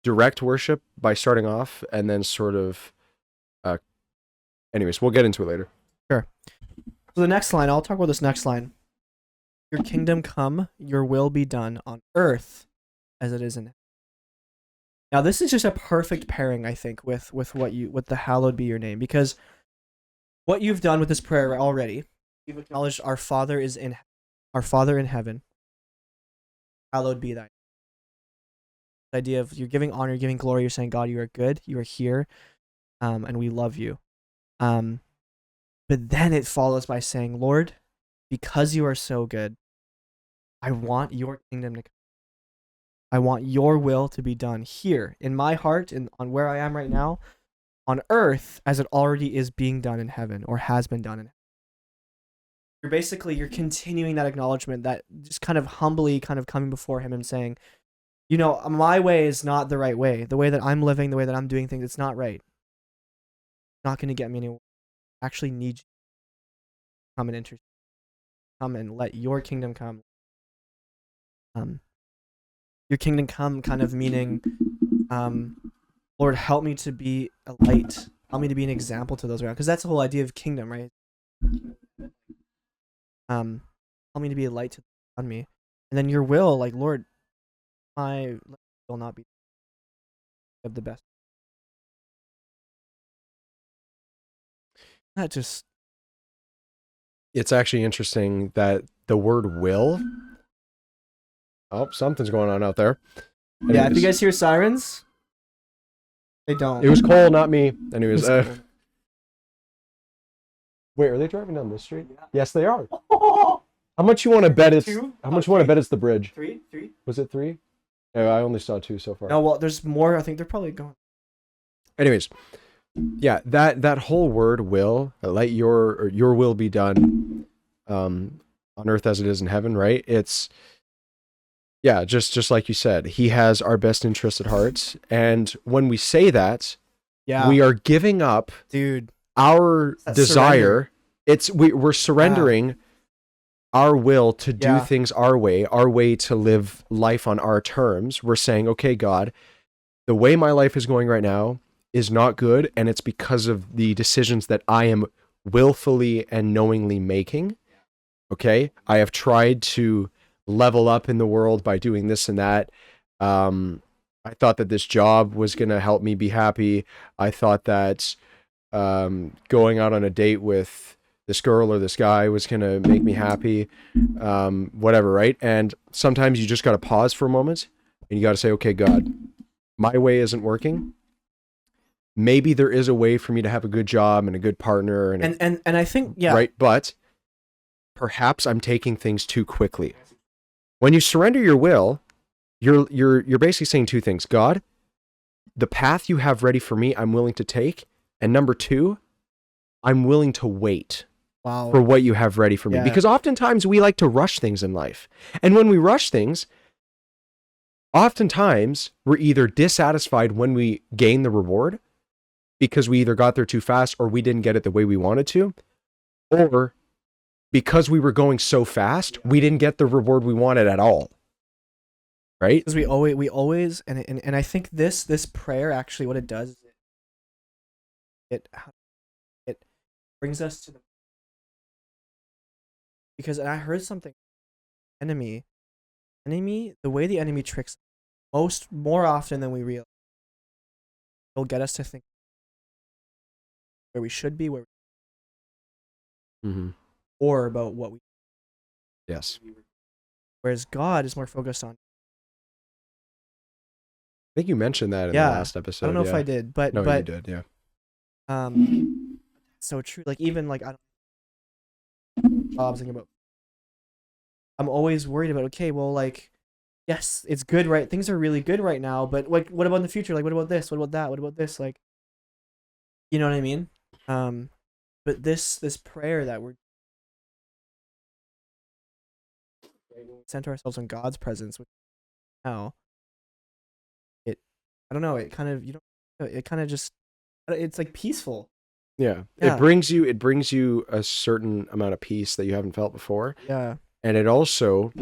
direct worship by starting off, and then sort of. Anyways, we'll get into it later. Sure. So the next line, I'll talk about this next line. Your kingdom come, your will be done on earth as it is in heaven. Now this is just a perfect pairing, I think, with with the hallowed be your name, because what you've done with this prayer already, you've acknowledged our Father in heaven. Hallowed be thy name. The idea of you're giving honor, you're giving glory, you're saying, God, you are good, you are here, and we love you. But then it follows by saying, Lord, because you are so good, I want your kingdom to come. I want your will to be done here in my heart and on where I am right now on earth as it already is being done in heaven or has been done in heaven. You're continuing that acknowledgement, that just kind of humbly kind of coming before him and saying, you know, my way is not the right way. The way that I'm living, the way that I'm doing things, it's not right. It's not going to get me anywhere. I actually need you to come and come and let your kingdom come. Your kingdom come kind of meaning, Lord, help me to be a light. Help me to be an example to those around. Because that's the whole idea of kingdom, right? Help me to be a light to those around me. And then your will, like, Lord, my will not be of the best. That just... It's actually interesting that the word will. Oh, something's going on out there. Anyways, yeah, if you guys hear sirens, they don't. it was Cole, not me. Anyways, Cool. wait, are they driving down this street? Yeah. Yes, they are. How much you want to bet it's? Two? How much you want to bet it's the bridge? Three? Was it 3? Yeah, I only saw 2 so far. No, well, there's more. I think they're probably going. Anyways, yeah, that whole word will, let your will be done, on earth as it is in heaven, right? It's just like you said, he has our best interest at heart, and when we say that, Yeah, we are giving up, dude, our That's desire. We're surrendering our will to do Yeah. things our way to live life on our terms. We're saying, okay, God, the way my life is going right now is not good, and it's because of the decisions that I am willfully and knowingly making. Okay, I have tried to level up in the world by doing this and that. I thought that this job was going to help me be happy. I thought that going out on a date with this girl or this guy was going to make me happy. Whatever, right? And sometimes you just got to pause for a moment and you got to say, okay, God, my way isn't working. Maybe there is a way for me to have a good job and a good partner and I think right, but perhaps I'm taking things too quickly. When you surrender your will, you're basically saying 2 things. God, the path you have ready for me, I'm willing to take, and number 2, I'm willing to wait for what you have ready for me. Yeah. Because oftentimes we like to rush things in life, and when we rush things, oftentimes we're either dissatisfied when we gain the reward because we either got there too fast or we didn't get it the way we wanted to, or because we were going so fast, we didn't get the reward we wanted at all. Right? Because we always, and I think this prayer actually, what it does is it brings us to the, because, and I heard something, enemy, the way the enemy tricks more often than we realize, he'll get us to think where we should be, Mm-hmm. or about what we. Yes. Whereas God is more focused on. I think you mentioned that in the last episode. I don't know if I did, but no, you did, yeah. So true. Like, even like, I don't jobs, thinking about. I'm always worried about. Okay, well, like, yes, it's good, right? Things are really good right now, but like, what about in the future? Like, what about this? What about that? What about this? Like, you know what I mean? But this prayer that we're center ourselves in God's presence, which now I don't know, it kind of, it kind of just, it's like peaceful. Yeah. It brings you a certain amount of peace that you haven't felt before. Yeah. And it also,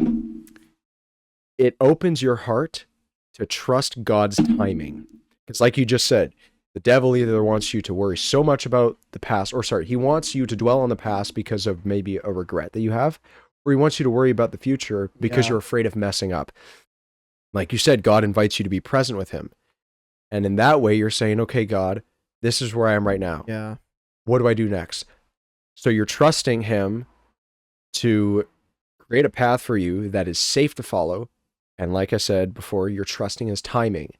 it opens your heart to trust God's timing. Because like you just said, the devil either wants you to worry so much about the past, he wants you to dwell on the past because of maybe a regret that you have, or he wants you to worry about the future because you're afraid of messing up. Like you said, God invites you to be present with him. And in that way, you're saying, okay, God, this is where I am right now. Yeah. What do I do next? So you're trusting him to create a path for you that is safe to follow. And like I said before, you're trusting his timing,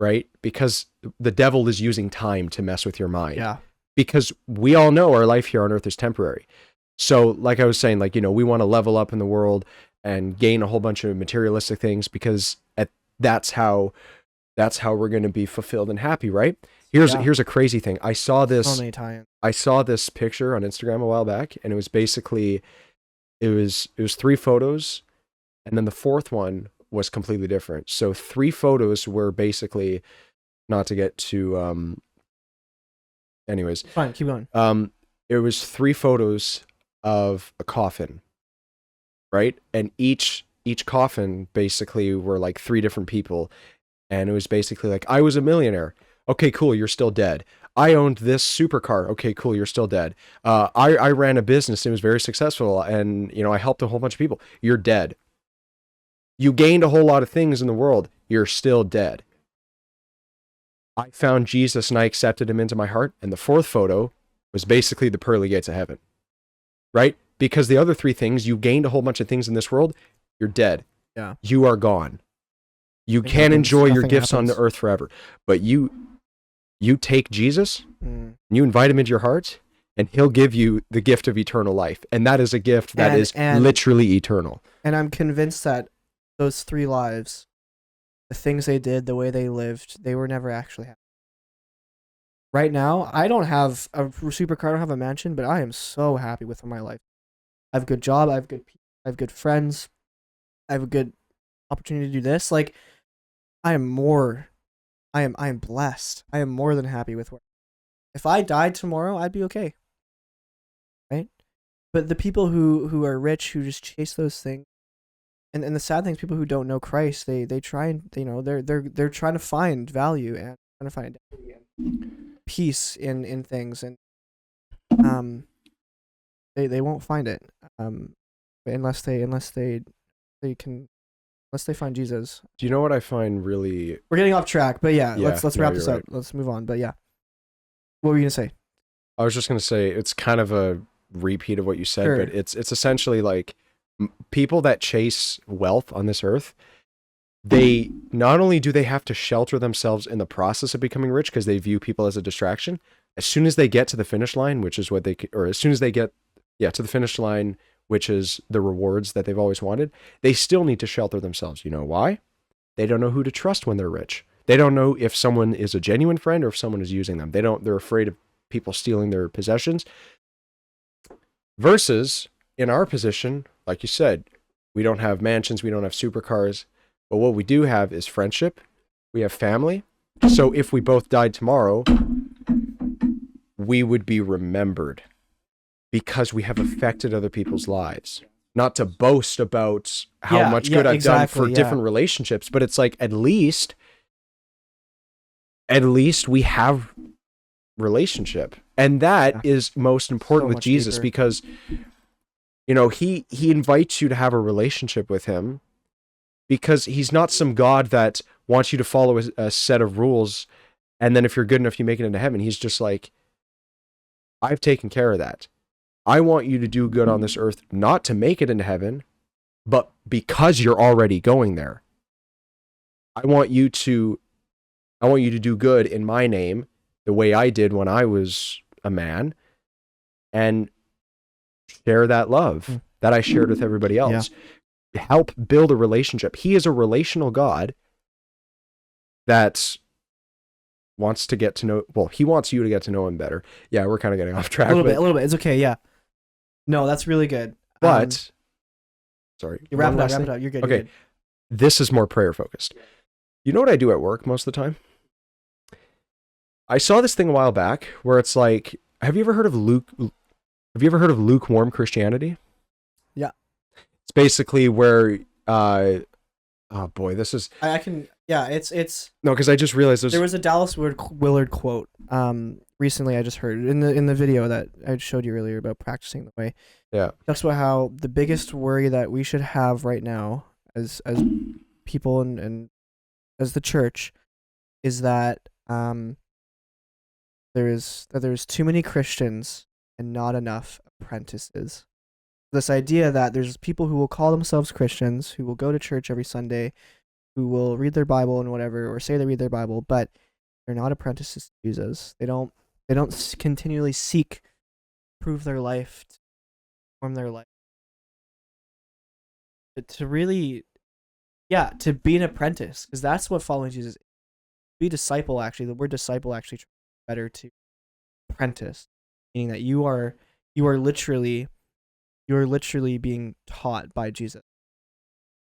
right? Because the devil is using time to mess with your mind. Yeah. Because we all know our life here on earth is temporary. So like I was saying, like, we want to level up in the world and gain a whole bunch of materialistic things because that's how we're going to be fulfilled and happy, right? Here's a crazy thing. I saw this picture on Instagram a while back, and it was basically it was 3 photos, and then the fourth one was completely different. So 3 photos were basically, not to get too anyways. Fine, keep going. It was 3 photos of a coffin, right? And each coffin basically were like 3 different people. And it was basically like, I was a millionaire. Okay, cool, you're still dead. I owned this supercar. Okay, cool, you're still dead. I ran a business. It was very successful. And, I helped a whole bunch of people. You're dead. You gained a whole lot of things in the world. You're still dead. I found Jesus and I accepted him into my heart. And the fourth photo was basically the pearly gates of heaven, right? Because the other 3 things, you gained a whole bunch of things in this world. You're dead. Yeah. You are gone. You can enjoy your gifts on the earth forever, but you take Jesus, and you invite him into your heart, and he'll give you the gift of eternal life. And that is a gift that is literally eternal. And I'm convinced that those 3 lives, the things they did, the way they lived, they were never actually happy. Right now, I don't have a supercar, I don't have a mansion, but I am so happy with my life. I have a good job, I have good friends, I have a good opportunity to do this. Like, I am blessed. I am more than happy with where. If I died tomorrow, I'd be okay. Right? But the people who are rich, who just chase those things, and the sad thing is, people who don't know Christ, they try and they're trying to find value and trying to find peace in things, and they won't find it unless they find Jesus. Do you know what I find really... We're getting off track, but let's wrap this up. Right. Let's move on. But what were you gonna say? I was just gonna say it's kind of a repeat of what you said, sure. But it's essentially like people that chase wealth on this earth. They not only do they have to shelter themselves in the process of becoming rich because they view people as a distraction. As soon as they get to the finish line, which is as soon as they get to the finish line, which is the rewards that they've always wanted, they still need to shelter themselves. You know why? They don't know who to trust when they're rich. They don't know if someone is a genuine friend or if someone is using them. They're afraid of people stealing their possessions. Versus in our position, like you said, we don't have mansions, we don't have supercars. But what we do have is friendship. We have family. So if we both died tomorrow, we would be remembered because we have affected other people's lives. Not to boast about how much good I've done for different relationships, but it's like at least we have relationship. And that is most important with Jesus deeper. Because, you know, he invites you to have a relationship with him because he's not some God that wants you to follow a set of rules. And then if you're good enough, you make it into heaven. He's just like, I've taken care of that. I want you to do good on this earth, not to make it into heaven, but because you're already going there. I want you to do good in my name, the way I did when I was a man, and share that love that I shared with everybody else. Yeah. Help build a relationship. He is a relational God that wants to get to know, well, he wants you to get to know him better. Yeah, we're kind of getting off track. A little bit. It's okay, yeah. No, that's really good. But, sorry. You wrap it up. You're good. Okay. You're good. This is more prayer focused. You know what I do at work most of the time? I saw this thing a while back where it's like, have you ever heard of lukewarm Christianity? Yeah. It's basically where, oh boy, this is. It's. No, because I just realized there was a Dallas Willard quote. Recently I just heard in the video that I showed you earlier about practicing the way. Yeah. Talks about how the biggest worry that we should have right now as people and as the church is that there's too many Christians and not enough apprentices. This idea that there's people who will call themselves Christians, who will go to church every Sunday, who will read their Bible and whatever, or say they read their Bible, but they're not apprentices to Jesus. They don't continually seek to improve their life, to form their life. But to really, to be an apprentice, because that's what following Jesus is. Be disciple, actually. The word disciple actually better to apprentice, meaning that you are literally being taught by Jesus.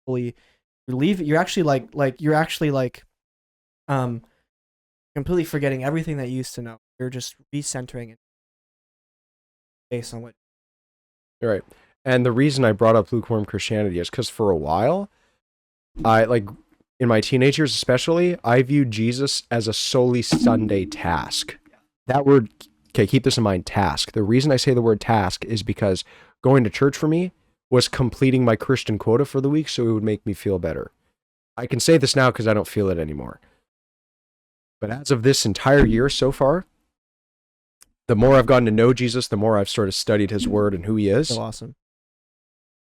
You're actually completely forgetting everything that you used to know. You're just recentering it based on what. You're right. And the reason I brought up lukewarm Christianity is because for a while, in my teenage years especially, I viewed Jesus as a solely Sunday task. That word, okay, keep this in mind, task. The reason I say the word task is because going to church for me was completing my Christian quota for the week, so it would make me feel better. I can say this now because I don't feel it anymore. But as of this entire year so far, the more I've gotten to know Jesus, the more I've sort of studied his word and who he is. So awesome.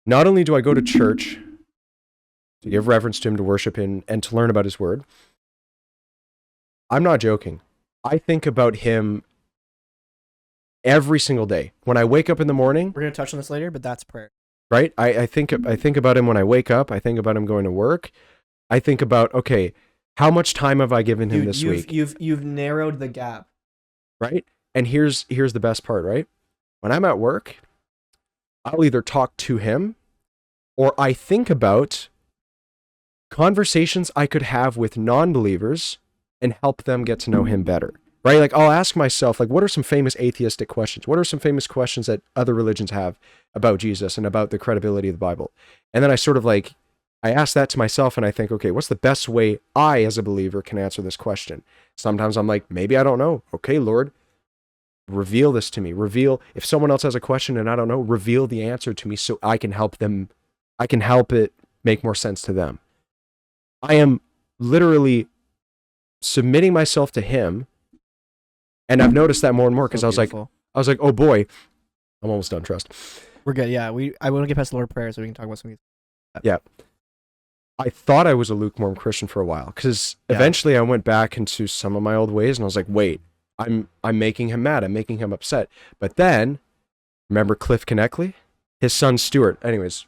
Not only do I go to church to give reverence to him, to worship him, and to learn about his word, I'm not joking. I think about him every single day. When I wake up in the morning... We're going to touch on this later, but that's prayer. Right? I think about him when I wake up. I think about him going to work. I think about, okay, how much time have I given him this week? You've narrowed the gap. Right? And here's the best part, right? When I'm at work, I'll either talk to him or I think about conversations I could have with non-believers and help them get to know him better. Right? Like I'll ask myself, like, what are some famous atheistic questions? What are some famous questions that other religions have about Jesus and about the credibility of the Bible? And then I sort of like, I ask that to myself and I think, okay, what's the best way I as a believer can answer this question? Sometimes I'm like, maybe I don't know. Okay, Lord, reveal this to me. Reveal, if someone else has a question and I don't know, reveal the answer to me so I can help them. I can help it make more sense to them. I am literally submitting myself to him. And I've noticed that more and more because I was like, oh boy, I'm almost done. Trust. We're good. Yeah. I want to get past the Lord prayer so we can talk about some of these. Yeah. I thought I was a lukewarm Christian for a while because eventually I went back into some of my old ways and I was like, wait, I'm making him mad. I'm making him upset. But then, remember Cliff Kneckley? His son Stuart. Anyways,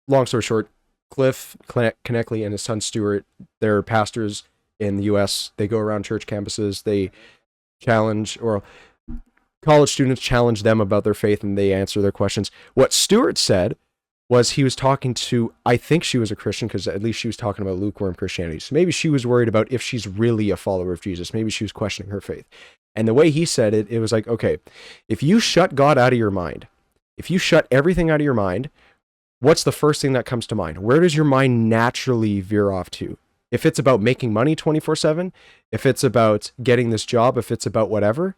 long story short, Cliff Kneckley and his son Stuart, they're pastors in the U.S. They go around church campuses. They challenge, or college students challenge them about their faith and they answer their questions. What Stuart said was he was talking to, I think she was a Christian, because at least she was talking about lukewarm Christianity. So maybe she was worried about if she's really a follower of Jesus. Maybe she was questioning her faith. And the way he said it, it was like, okay, if you shut God out of your mind, if you shut everything out of your mind, what's the first thing that comes to mind? Where does your mind naturally veer off to? If it's about making money 24/7, if it's about getting this job, if it's about whatever,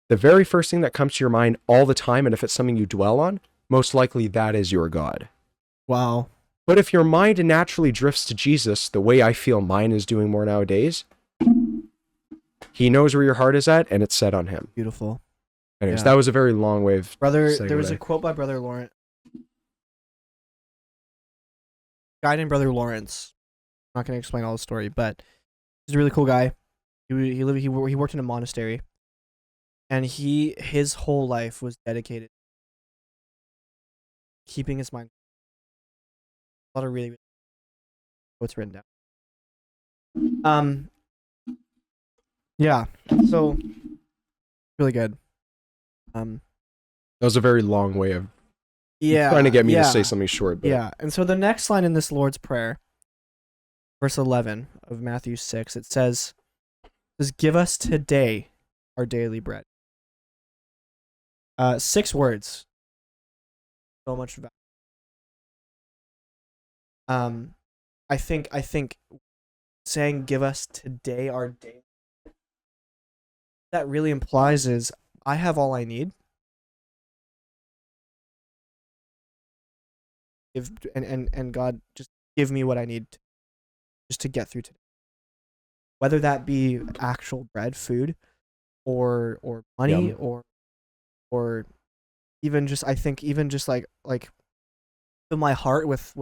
the very first thing that comes to your mind all the time, and if it's something you dwell on, most likely that is your God. Wow. But if your mind naturally drifts to Jesus, the way I feel mine is doing more nowadays, he knows where your heart is at, and it's set on him. Beautiful. Anyways, Yeah. that was a very long way of There was a quote by Brother Lawrence. Guy named Brother Lawrence. I'm not going to explain all the story, but he's a really cool guy. He worked in a monastery, and his whole life was dedicated to keeping his mind. A lot of really what's written down. Yeah. So really good. That was a very long way of yeah, trying to get me to say something short. But. Yeah. And so the next line in this Lord's Prayer, verse 11 of Matthew 6, it says, give us today our daily bread. 6 words. So much value. I think saying give us today our daily, that really implies is I have all I need. And God, just give me what I need just to get through today. Whether that be actual bread, food, or money, Yum. or even just, I think even just like fill my heart with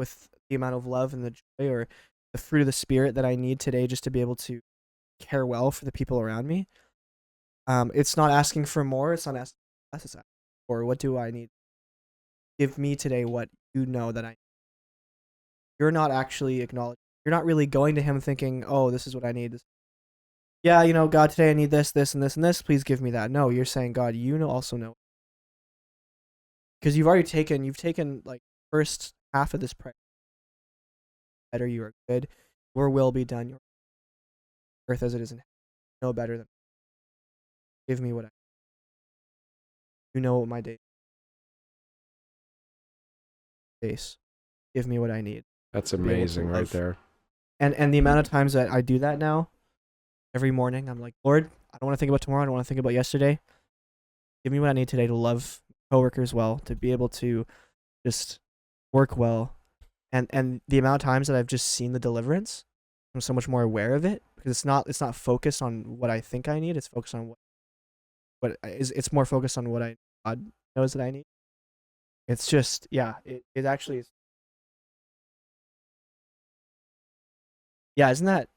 the amount of love and the joy or the fruit of the Spirit that I need today just to be able to care well for the people around me. It's not asking for more. It's not asking for less. Or what do I need? Give me today what you know that I need. You're not actually acknowledging. You're not really going to him thinking, oh, this is what I need. Yeah, God, today I need this, this, and this, and this. Please give me that. No, you're saying, God, you also know. Because you've taken like first half of this prayer. Better, you are good. Your will be done. Your earth as it is in heaven. No better than. Give me what I need. You know what my day is. Give me what I need. That's amazing right there. And the amount of times that I do that now, every morning, I'm like, Lord, I don't want to think about tomorrow. I don't want to think about yesterday. Give me what I need today to love coworkers well, to be able to just work well. And the amount of times that I've just seen the deliverance, I'm so much more aware of it because it's not focused on what I think I need. It's focused on it's more focused on what God knows that I need. It's just, yeah, it actually is. Yeah, isn't that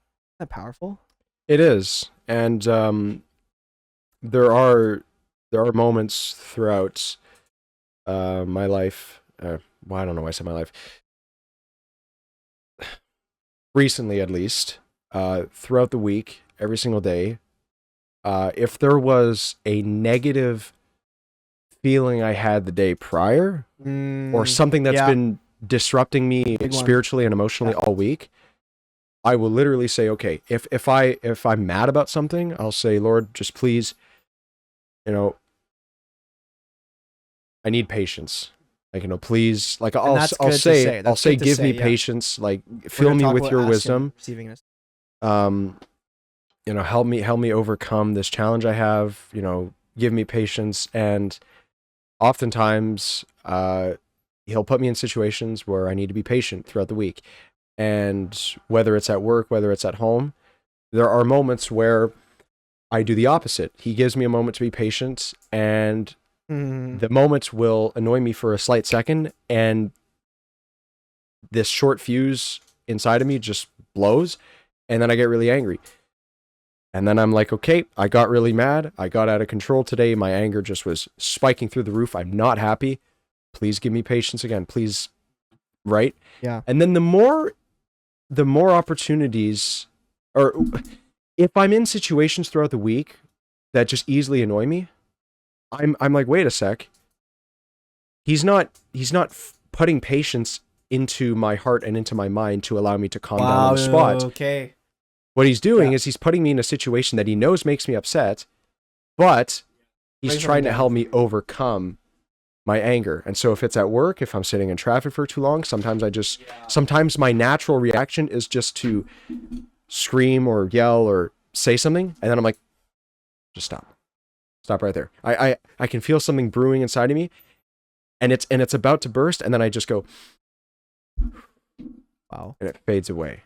powerful? It is, and there are moments throughout my life. Well, I don't know why I said my life. Recently, at least, throughout the week, every single day, if there was a negative feeling I had the day prior, or something that's been disrupting me spiritually and emotionally all week, I will literally say, okay, if I'm mad about something, I'll say, Lord, just please, I need patience. Like, please, like I'll say, give me patience. Like, fill me with your wisdom. Help me overcome this challenge I have. Give me patience. And oftentimes, he'll put me in situations where I need to be patient throughout the week. And whether it's at work, whether it's at home, there are moments where I do the opposite. He gives me a moment to be patient, and the moments will annoy me for a slight second, and this short fuse inside of me just blows, and then I get really angry. And then I'm like, okay, I got really mad. I got out of control today. My anger just was spiking through the roof. I'm not happy. Please give me patience again. Please. Right? Yeah. And then the more opportunities, or if I'm in situations throughout the week that just easily annoy me, I'm like, wait a sec. He's not putting patience into my heart and into my mind to allow me to calm down on the spot. Okay. What he's doing is he's putting me in a situation that he knows makes me upset, but he's trying to help me overcome my anger. And so if it's at work, if I'm sitting in traffic for too long, sometimes my natural reaction is just to scream or yell or say something. And then I'm like, just stop right there. I can feel something brewing inside of me, and it's about to burst. And then I just go, wow. And it fades away.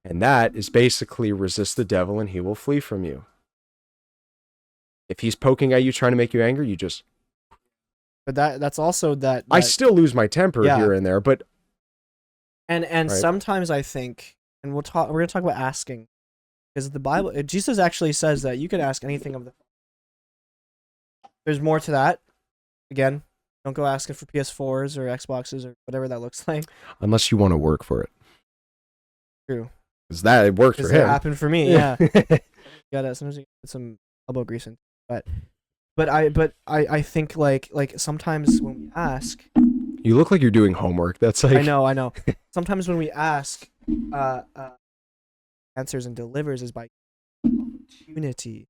And that is basically resist the devil and he will flee from you. If he's poking at you, trying to make you angry, you just... But that's also that I still lose my temper here and there, but... And right? Sometimes I think, and we're going to talk about asking, because the Bible, Jesus actually says that you can ask anything of the... There's more to that. Again, don't go asking for PS4s or Xboxes or whatever that looks like. Unless you want to work for it. True. Because that it worked for him. It happened for me, yeah. Sometimes you get some elbow grease in. But I think like sometimes when we ask, you look like you're doing homework. That's like... I know. Sometimes when we ask, answers and delivers is by opportunity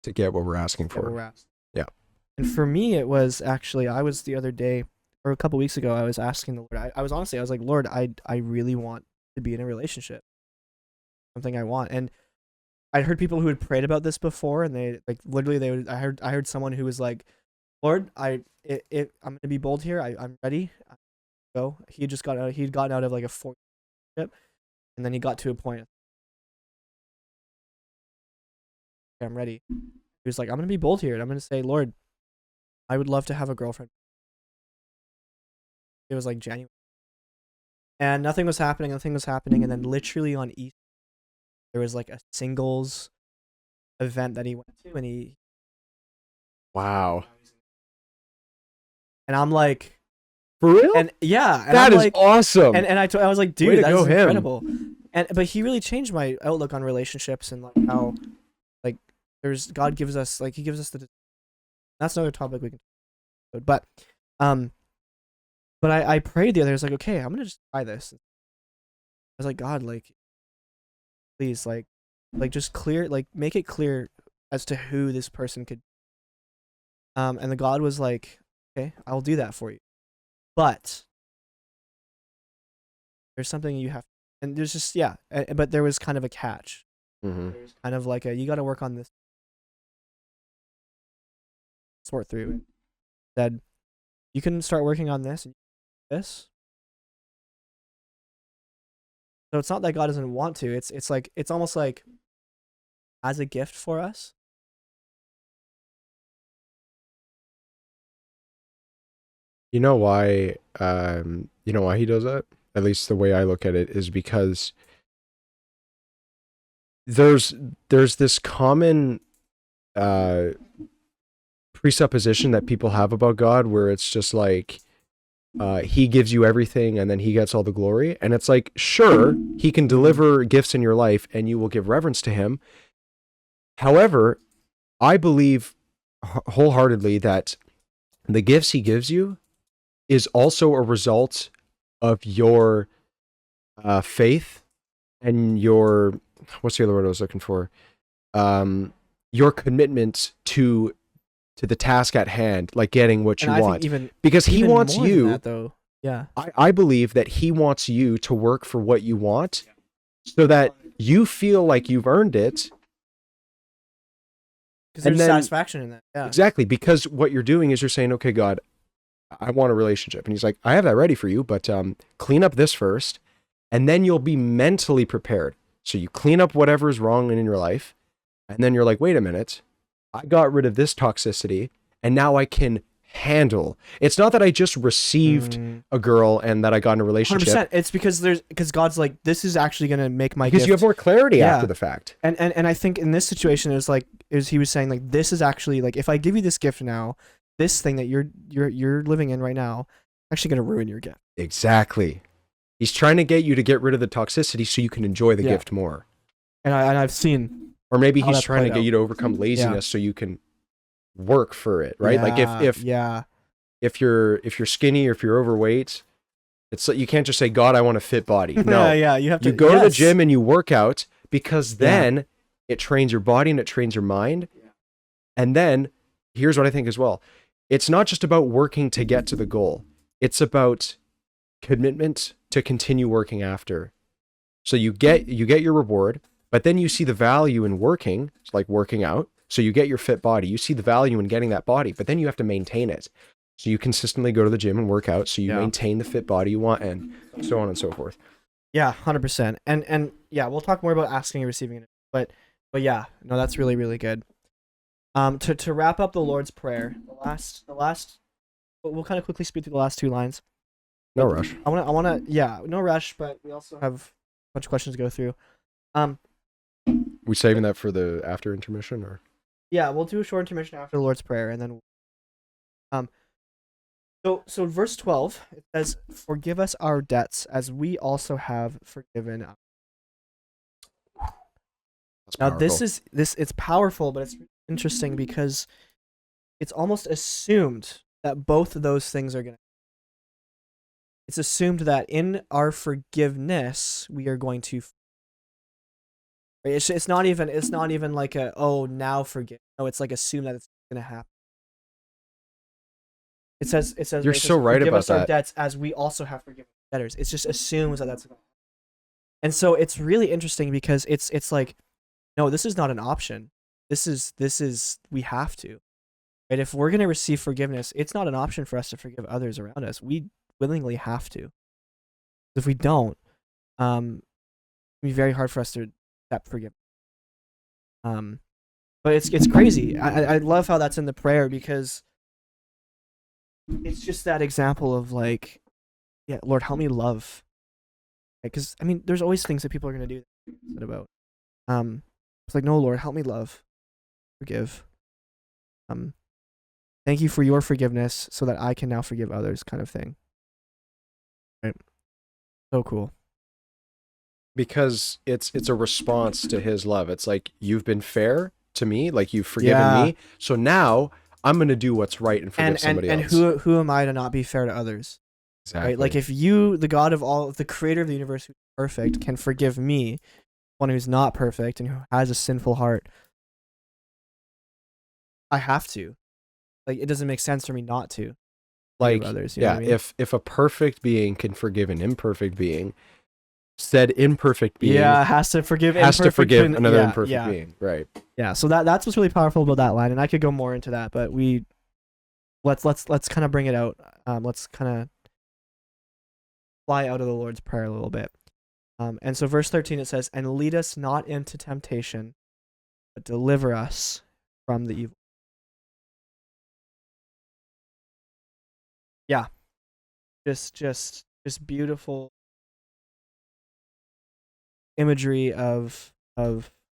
to get what we're asking for. Yeah. And for me, it was actually, I was the other day or a couple weeks ago, I was asking the Lord. I was like, Lord, I really want to be in a relationship. Something I want. And I heard people who had prayed about this before, and they like literally I heard someone who was like, Lord, I'm gonna be bold here. I'm ready. Go. He'd gotten out of like a 4 relationship, and then he got to a point. I'm ready. He was like, I'm gonna be bold here, and I'm gonna say, Lord, I would love to have a girlfriend. It was like January, and nothing was happening, and then literally on Easter, there was like a singles event that he went to, and he... Wow. And I'm like... For real? And yeah. And that is like, awesome. And I was like, dude, that's incredible. But he really changed my outlook on relationships and like how, like, God gives us, like, he gives us that's another topic we can talk about. But I prayed the other day, I was like, okay, I'm going to just try this. I was like, God, like, please, like just clear, like make it clear as to who this person could. And the God was like, okay, I'll do that for you, but there's something you have, and there's just but there was kind of a catch. Mm-hmm. There's kind of like you got to work on this, sort through. Said, you can start working on this and this. So it's not that God doesn't want to. It's like it's almost like as a gift for us. You know why he does that? At least the way I look at it is because there's this common presupposition that people have about God where it's just like he gives you everything and then he gets all the glory. And it's like, sure, he can deliver gifts in your life and you will give reverence to him. However, I believe wholeheartedly that the gifts he gives you is also a result of your faith and your, what's the other word I was looking for? Your commitment to the task at hand, like getting what you want. Because he wants you, that, though. Yeah. I believe that he wants you to work for what you want so that you feel like you've earned it. Because there's satisfaction in that. Yeah. Exactly. Because what you're doing is you're saying, okay, God, I want a relationship. And he's like, I have that ready for you, but clean up this first, and then you'll be mentally prepared. So you clean up whatever is wrong in your life, and then you're like, wait a minute, I got rid of this toxicity, and now I can handle. It's not that I just received a girl and that I got in a relationship. 100%. It's because God's like, this is actually going to make my because gift. You have more clarity after the fact. And I think in this situation, he was saying like, this is actually like, if I give you this gift now, this thing that you're living in right now, actually going to ruin your gift. Exactly. He's trying to get you to get rid of the toxicity so you can enjoy the gift more. And I've seen. Or maybe he's trying to get you to overcome laziness so you can work for it, right? Like if if you're skinny or if you're overweight, it's like you can't just say, God, I want a fit body. No. Yeah, you have to. You go to the Yes. gym and you work out, because Yeah. then it trains your body and it trains your mind. And then here's what I think as well. It's not just about working to get to the goal. It's about commitment to continue working after. So you get your reward, but then you see the value in working, like working out. So you get your fit body. You see the value in getting that body, but then you have to maintain it. So you consistently go to the gym and work out, so you maintain the fit body you want, and so on and so forth. Yeah, 100%. And yeah, we'll talk more about asking and receiving it. But yeah, no, that's really, really good. To wrap up the Lord's Prayer, the last, we'll kind of quickly speed through the last 2 lines. No rush. I wanna, yeah, no rush, but we also have a bunch of questions to go through. We saving that for the after intermission, or? Yeah, we'll do a short intermission after the Lord's Prayer, and then, so verse 12, it says, "Forgive us our debts, as we also have forgiven." Now, it's powerful, but it's interesting because it's almost assumed that both of those things are gonna. It's assumed that in our forgiveness we are going to. It's not even like a now forgive. No, it's like assume that it's gonna happen. It says You're so right forgive about us our that. debts as we also have forgiven debtors. It just assumes that that's gonna happen. And so it's really interesting because it's like, no, this is not an option. This is we have to. Right? If we're gonna receive forgiveness, it's not an option for us to forgive others around us. We willingly have to. If we don't, it'll be very hard for us to accept forgiveness. But it's crazy. I love how that's in the prayer, because it's just that example of like, yeah, Lord, help me love. Because I mean, there's always things that people are gonna do that about. It's like, no, Lord, help me love, forgive. Thank you for your forgiveness, so that I can now forgive others, kind of thing. Right? So cool. Because it's a response to his love. It's like, you've been fair to me, like you've forgiven me, so now I'm gonna do what's right and forgive somebody else. And who am I to not be fair to others? Exactly. Right? Like, if you, the God of all, the creator of the universe, who's perfect, can forgive me, one who's not perfect and who has a sinful heart, I have to. Like, it doesn't make sense for me not to. Like, Others, you know what I mean? if a perfect being can forgive an imperfect being, said imperfect being has to forgive another imperfect being, right? Yeah, so that's what's really powerful about that line, and I could go more into that, but let's kind of bring it out. Let's kind of fly out of the Lord's Prayer a little bit. And so verse 13, it says, "And lead us not into temptation, but deliver us from the evil." Yeah, just beautiful imagery of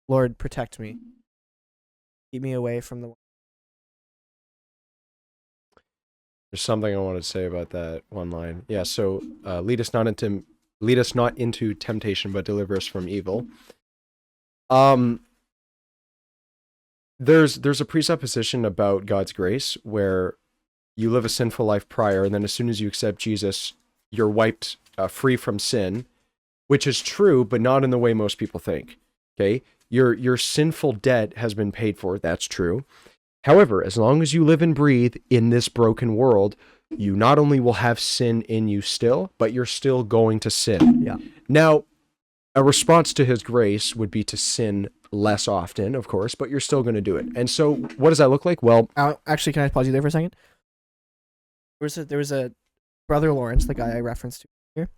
Lord, protect me, keep me away from the. There's something I wanted to say about that one line. Yeah, so lead us not into temptation, but deliver us from evil. There's a presupposition about God's grace where you live a sinful life prior, and then as soon as you accept Jesus, you're wiped free from sin, which is true, but not in the way most people think. Okay, your sinful debt has been paid for. That's true. However, as long as you live and breathe in this broken world, you not only will have sin in you still, but you're still going to sin. Yeah. Now, a response to his grace would be to sin less often, of course, but you're still going to do it. And so what does that look like? Well, actually, can I pause you there for a second? There was a Brother Lawrence, the guy I referenced to here.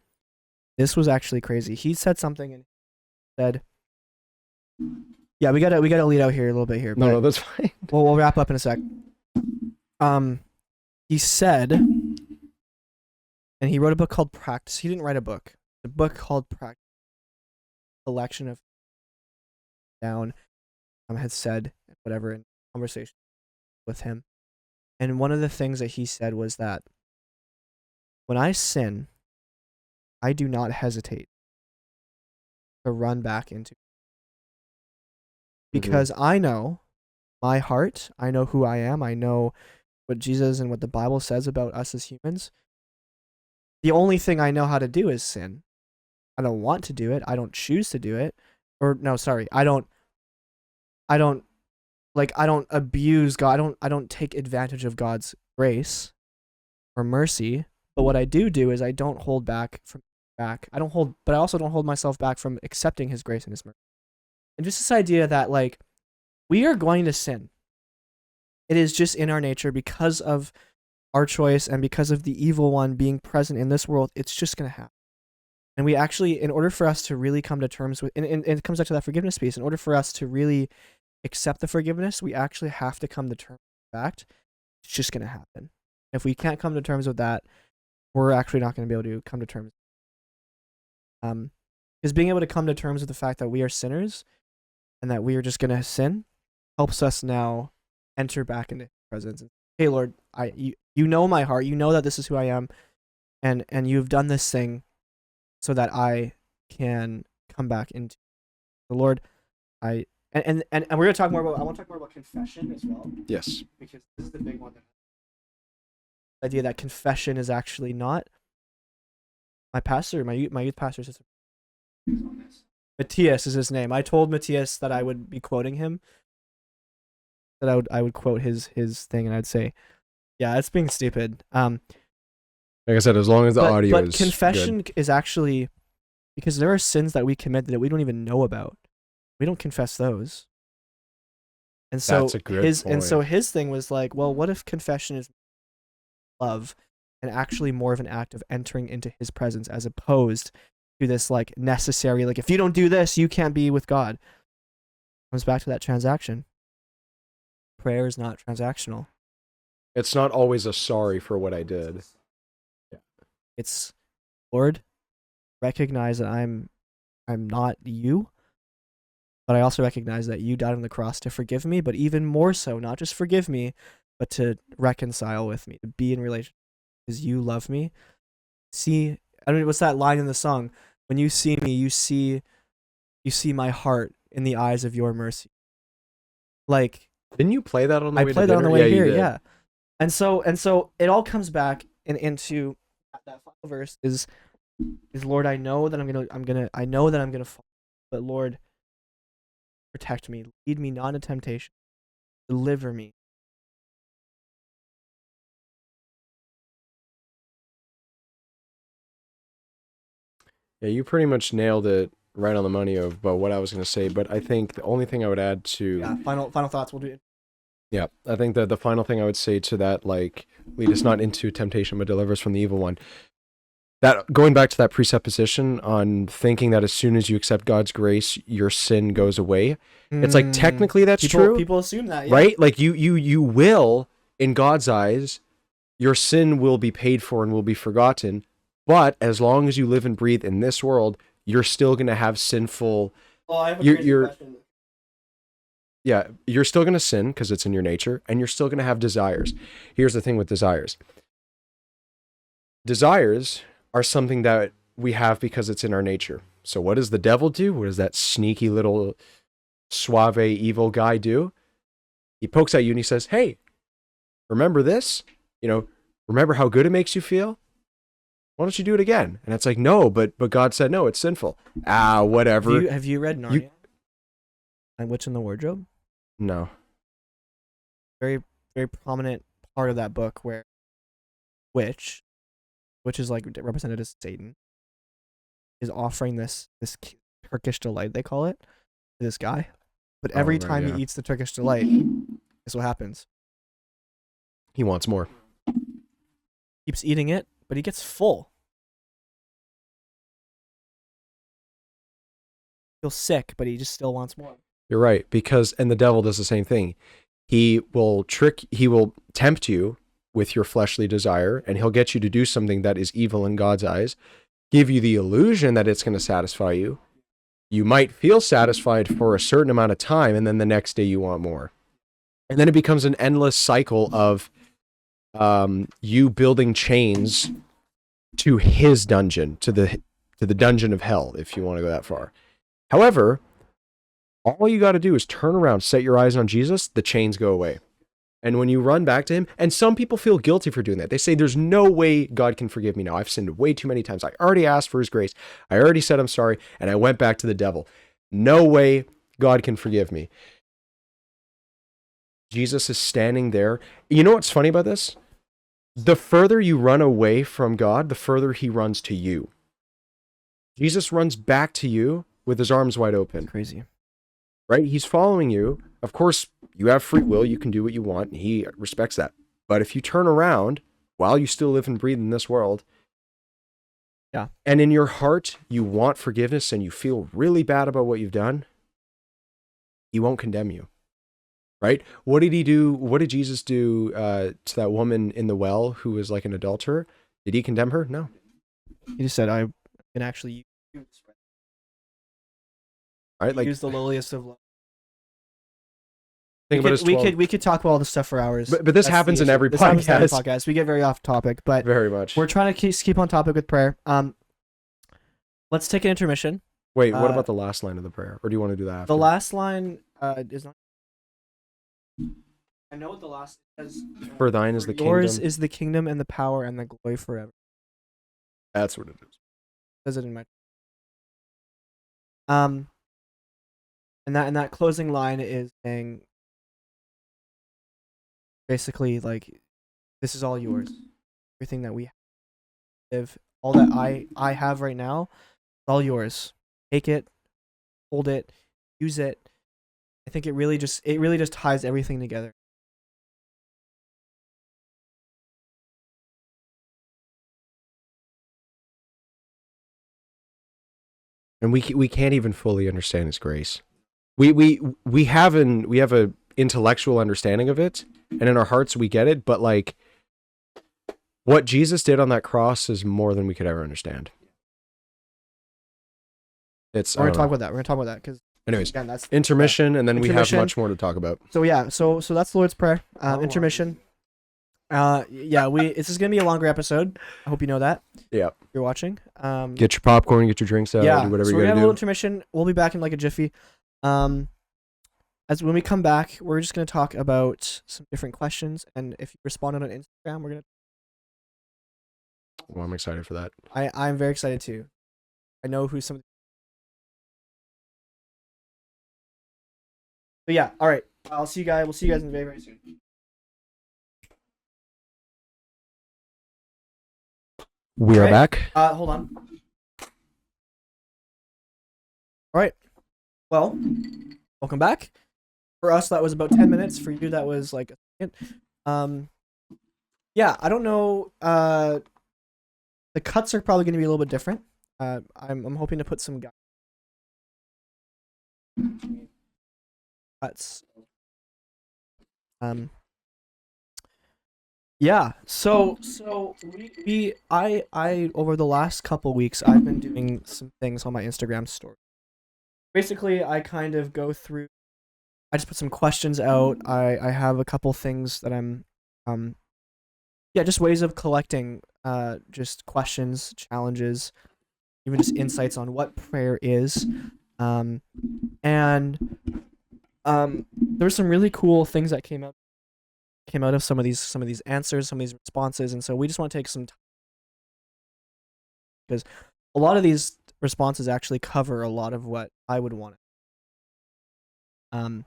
This was actually crazy. He said something and said, yeah, we gotta lead out here a little bit here. No, that's fine. Well, we'll wrap up in a sec. He said, and he wrote a book called Practice. He didn't write a book. A book called Practice. Collection of down had said whatever in conversation with him. And one of the things that he said was that when I sin, I do not hesitate to run back into, because I know my heart, I know who I am, I know what Jesus and what the Bible says about us as humans, the only thing I know how to do is sin. I don't want to do it. I don't choose to do it. Or no, sorry. I don't abuse God. I don't take advantage of God's grace or mercy. But what I do is I don't hold back from back. But I also don't hold myself back from accepting his grace and his mercy. And just this idea that like we are going to sin. It is just in our nature because of our choice and because of the evil one being present in this world. It's just going to happen. And we actually, in order for us to really come to terms with, and it comes back to that forgiveness piece, in order for us to really accept the forgiveness, we actually have to come to terms with the fact it's just going to happen. If we can't come to terms with that, we're actually not going to be able to come to terms. Because being able to come to terms with the fact that we are sinners and that we are just going to sin helps us now enter back into his presence. Hey, Lord, you know my heart. You know that this is who I am, and you've done this thing so that I can come back into the Lord. And we're gonna talk more about. I want to talk more about confession as well. Yes. Because this is the big one. The idea that confession is actually not. My pastor, my youth pastor, says on this. Matthias is his name. I told Matthias that I would be quoting him. That I would quote his thing, and I'd say, yeah, it's being stupid. Like I said, as long as the audio is confession good. is actually, because there are sins that we commit that we don't even know about. We don't confess those. And so That's a good point. And so his thing was like, well, what if confession is love and actually more of an act of entering into his presence as opposed to this like necessary, like if you don't do this, you can't be with God. Comes back to that transaction. Prayer is not transactional. It's not always a sorry for what I did. Yeah. It's, Lord, recognize that I'm not you, but I also recognize that you died on the cross to forgive me, but even more so, not just forgive me, but to reconcile with me, to be in relationship, because you love me. See, I don't know, what's that line in the song? When you see me, you see my heart in the eyes of your mercy. Like, didn't you play that on the way to I played that on the dinner? way here, yeah. And so it all comes back into that final verse is Lord, I know that I'm gonna fall, but Lord, protect me, lead me not into temptation, deliver me. Yeah, you pretty much nailed it right on the money about what I was going to say, but I think the only thing I would add to... Yeah, final thoughts, we'll do it. Yeah, I think that the final thing I would say to that, like, lead us not into temptation, but deliver us from the evil one. That, going back to that presupposition on thinking that as soon as you accept God's grace, your sin goes away. It's like, technically that's true. People assume that, yeah. Right? Like, you will, in God's eyes, your sin will be paid for and will be forgotten. But as long as you live and breathe in this world, you're still going to have sinful... Oh, I have a crazy question. Yeah, you're still going to sin because it's in your nature, and you're still going to have desires. Here's the thing with desires. Desires are something that we have because it's in our nature. So what does the devil do? What does that sneaky little suave evil guy do? He pokes at you and he says, hey, remember this? Remember how good it makes you feel? Why don't you do it again? And it's like, no, but God said, no, it's sinful. Whatever. Have you read Narnia? And Witch in the Wardrobe? No. Very, very prominent part of that book where Witch is like represented as Satan, is offering this Turkish delight, they call it, to this guy. But every time he eats the Turkish delight, guess what happens? He wants more. Keeps eating it, but he gets full. Feels sick, but he just still wants more. You're right, and the devil does the same thing. He will tempt you with your fleshly desire, and he'll get you to do something that is evil in God's eyes, give you the illusion that it's going to satisfy you. You might feel satisfied for a certain amount of time, and then the next day you want more. And then it becomes an endless cycle of you building chains to his dungeon, to the dungeon of hell, if you want to go that far. However, all you got to do is turn around, set your eyes on Jesus, the chains go away. And when you run back to him, and some people feel guilty for doing that. They say, there's no way God can forgive me now. I've sinned way too many times. I already asked for his grace. I already said I'm sorry, and I went back to the devil. No way God can forgive me. Jesus is standing there. You know what's funny about this? The further you run away from God, the further he runs to you. Jesus runs back to you with his arms wide open. Crazy. Right? He's following you. Of course, you have free will. You can do what you want. And he respects that. But if you turn around while you still live and breathe in this world, yeah, and in your heart, you want forgiveness and you feel really bad about what you've done, he won't condemn you. Right? What did he do? What did Jesus do to that woman in the well who was like an adulterer? Did he condemn her? No. He just said, I can actually use, right? Like, use the lowliest of love. Think about his 12. We could talk about all this stuff for hours. But this happens in every podcast. We get very off topic, but very much. We're trying to keep on topic with prayer. Let's take an intermission. Wait, what about the last line of the prayer? Or do you want to do that after? The last line is not. I know what the last says. For thine is the kingdom. Yours is the kingdom and the power and the glory forever. That's what it is. Says it in my. And that closing line is saying, basically, like, this is all yours. Everything that we have, all that I have right now, it's all yours. Take it, hold it, use it. I think it really just ties everything together. And we can't even fully understand his grace. We have a intellectual understanding of it, and in our hearts we get it, but like what Jesus did on that cross is more than we could ever understand. We're gonna talk about that. We're gonna talk about that because, anyways, again, that's intermission, and then we have much more to talk about. So yeah, so that's the Lord's Prayer. Intermission. This is gonna be a longer episode. I hope you know that. Yeah. If you're watching. Get your popcorn, get your drinks out, yeah, do whatever so you we're gotta gonna have a do. little intermission. We'll be back in like a jiffy. As when we come back, we're just gonna talk about some different questions, and if you responded on Instagram, we're gonna. Well, I'm excited for that. I'm very excited too. I know who some. So yeah, all right. I'll see you guys. We'll see you guys in very, very soon. We are back. Hold on. All right. Well, welcome back. For us, that was about 10 minutes. For you, that was like a second. Yeah, I don't know. The cuts are probably going to be a little bit different. I'm hoping to put some cuts. Yeah. So I over the last couple weeks, I've been doing some things on my Instagram story. Basically, I kind of go through. I just put some questions out. I have a couple things that I'm, just ways of collecting, just questions, challenges, even just insights on what prayer is, and there were some really cool things that came out of some of these answers, some of these responses, and so we just want to take some time because a lot of these responses actually cover a lot of what I would want. And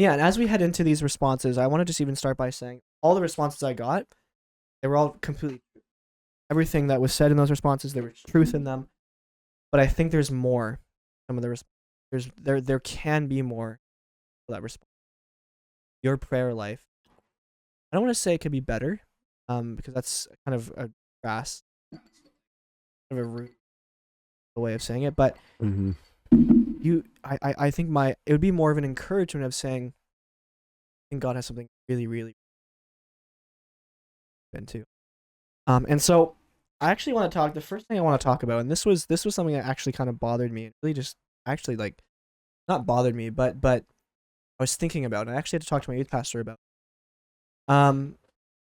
yeah, and as we head into these responses, I want to just even start by saying all the responses I got, they were all completely true. Everything that was said in those responses, there was truth in them. But I think there's more. Some of the there can be more to that response. Your prayer life. I don't want to say it could be better, because that's kind of a crass, kind of a rude way of saying it. But I think it would be more of an encouragement of saying, I think God has something really, really into. And so I actually want to talk. The first thing I want to talk about, and this was something that actually kind of bothered me. It really just actually like not bothered me, but I was thinking about. And I actually had to talk to my youth pastor about. And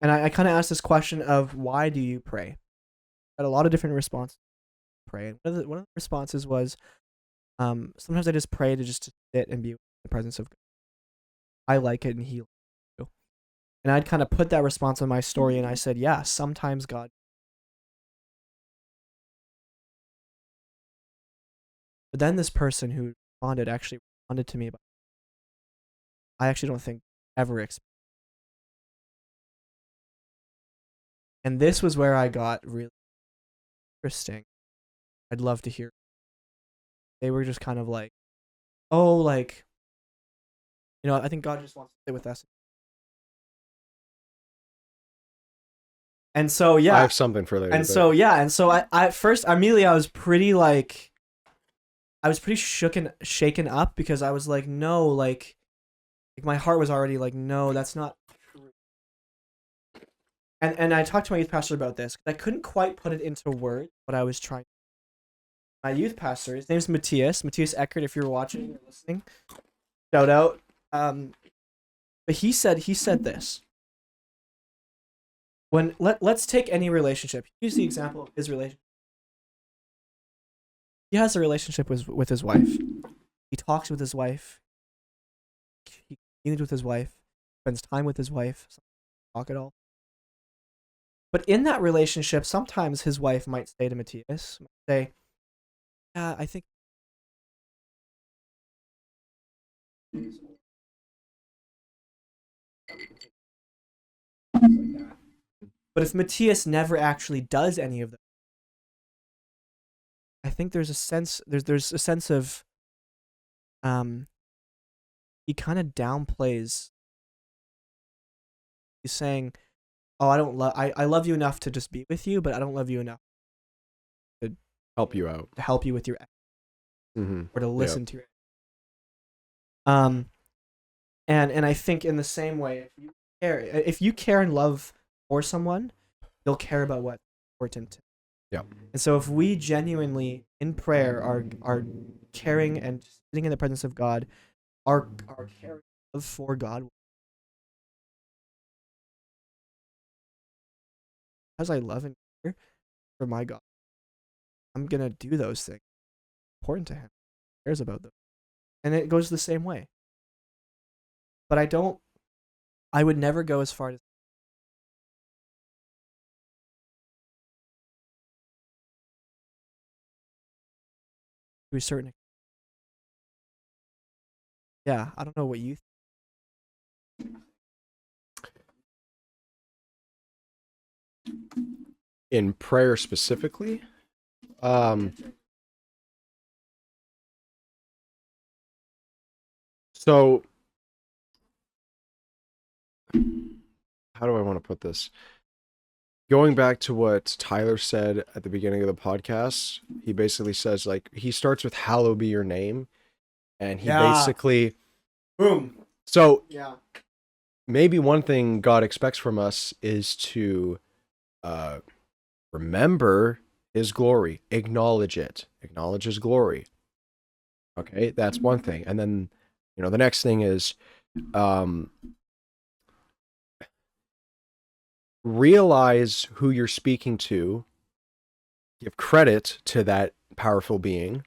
I kind of asked this question of why do you pray? I had a lot of different responses. Pray. And one of the responses was, sometimes I just pray to sit and be in the presence of God. I like it and he likes it too. And I'd kind of put that response on my story, and I said, yeah, sometimes God. But then this person who responded actually responded to me about, I actually don't think ever experienced. And this was where I got really interesting. I'd love to hear. They were just kind of like, oh, like, I think God just wants to stay with us. And so, I yeah. have something for later. And so, yeah. And so I at first, immediately, I was pretty shaken up because I was like, no, like my heart was already like, no, that's not true. And I talked to my youth pastor about this. I couldn't quite put it into words, but I was trying. My youth pastor, his name's Matthias Eckert. If you're watching or listening, shout out. But he said this. When let's take any relationship. Use the example of his relationship. He has a relationship with his wife. He talks with his wife. He communes with his wife. Spends time with his wife. Talk at all. But in that relationship, sometimes his wife might say to Matthias, say, yeah, I think. But if Matthias never actually does any of that, I think there's a sense of he kind of downplays. He's saying, "Oh, I love you enough to just be with you, but I don't love you enough to help you out, to help you with your or to listen to your." And I think in the same way, if you care and love for someone, they'll care about what's important. Yeah. And so if we genuinely in prayer are caring and sitting in the presence of God, our caring love for God, as I love and care for my God, I'm gonna do those things important to Him. He cares about them, and it goes the same way. But I would never go as far as to a certain extent. Yeah, I don't know what you think. In prayer specifically, so how do I want to put this? Going back to what Tyler said at the beginning of the podcast, he basically says, like, he starts with "Hallowed be your name," and he basically, boom. So yeah, maybe one thing God expects from us is to remember His glory, acknowledge His glory. Okay, that's one thing, and then the next thing is realize who you're speaking to, give credit to that powerful being,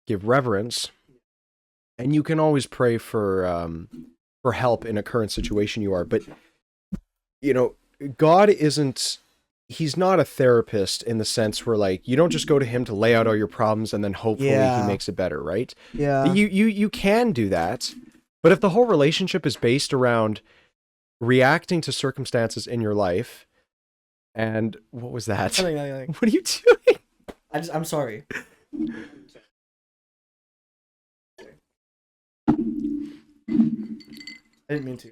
give reverence, and you can always pray for help in a current situation you are. But God isn't. He's not a therapist in the sense where, like, you don't just go to Him to lay out all your problems and then hopefully He makes it better, right? Yeah. You can do that, but if the whole relationship is based around reacting to circumstances in your life, and what was that? Nothing. What are you doing? I'm sorry. I didn't mean to.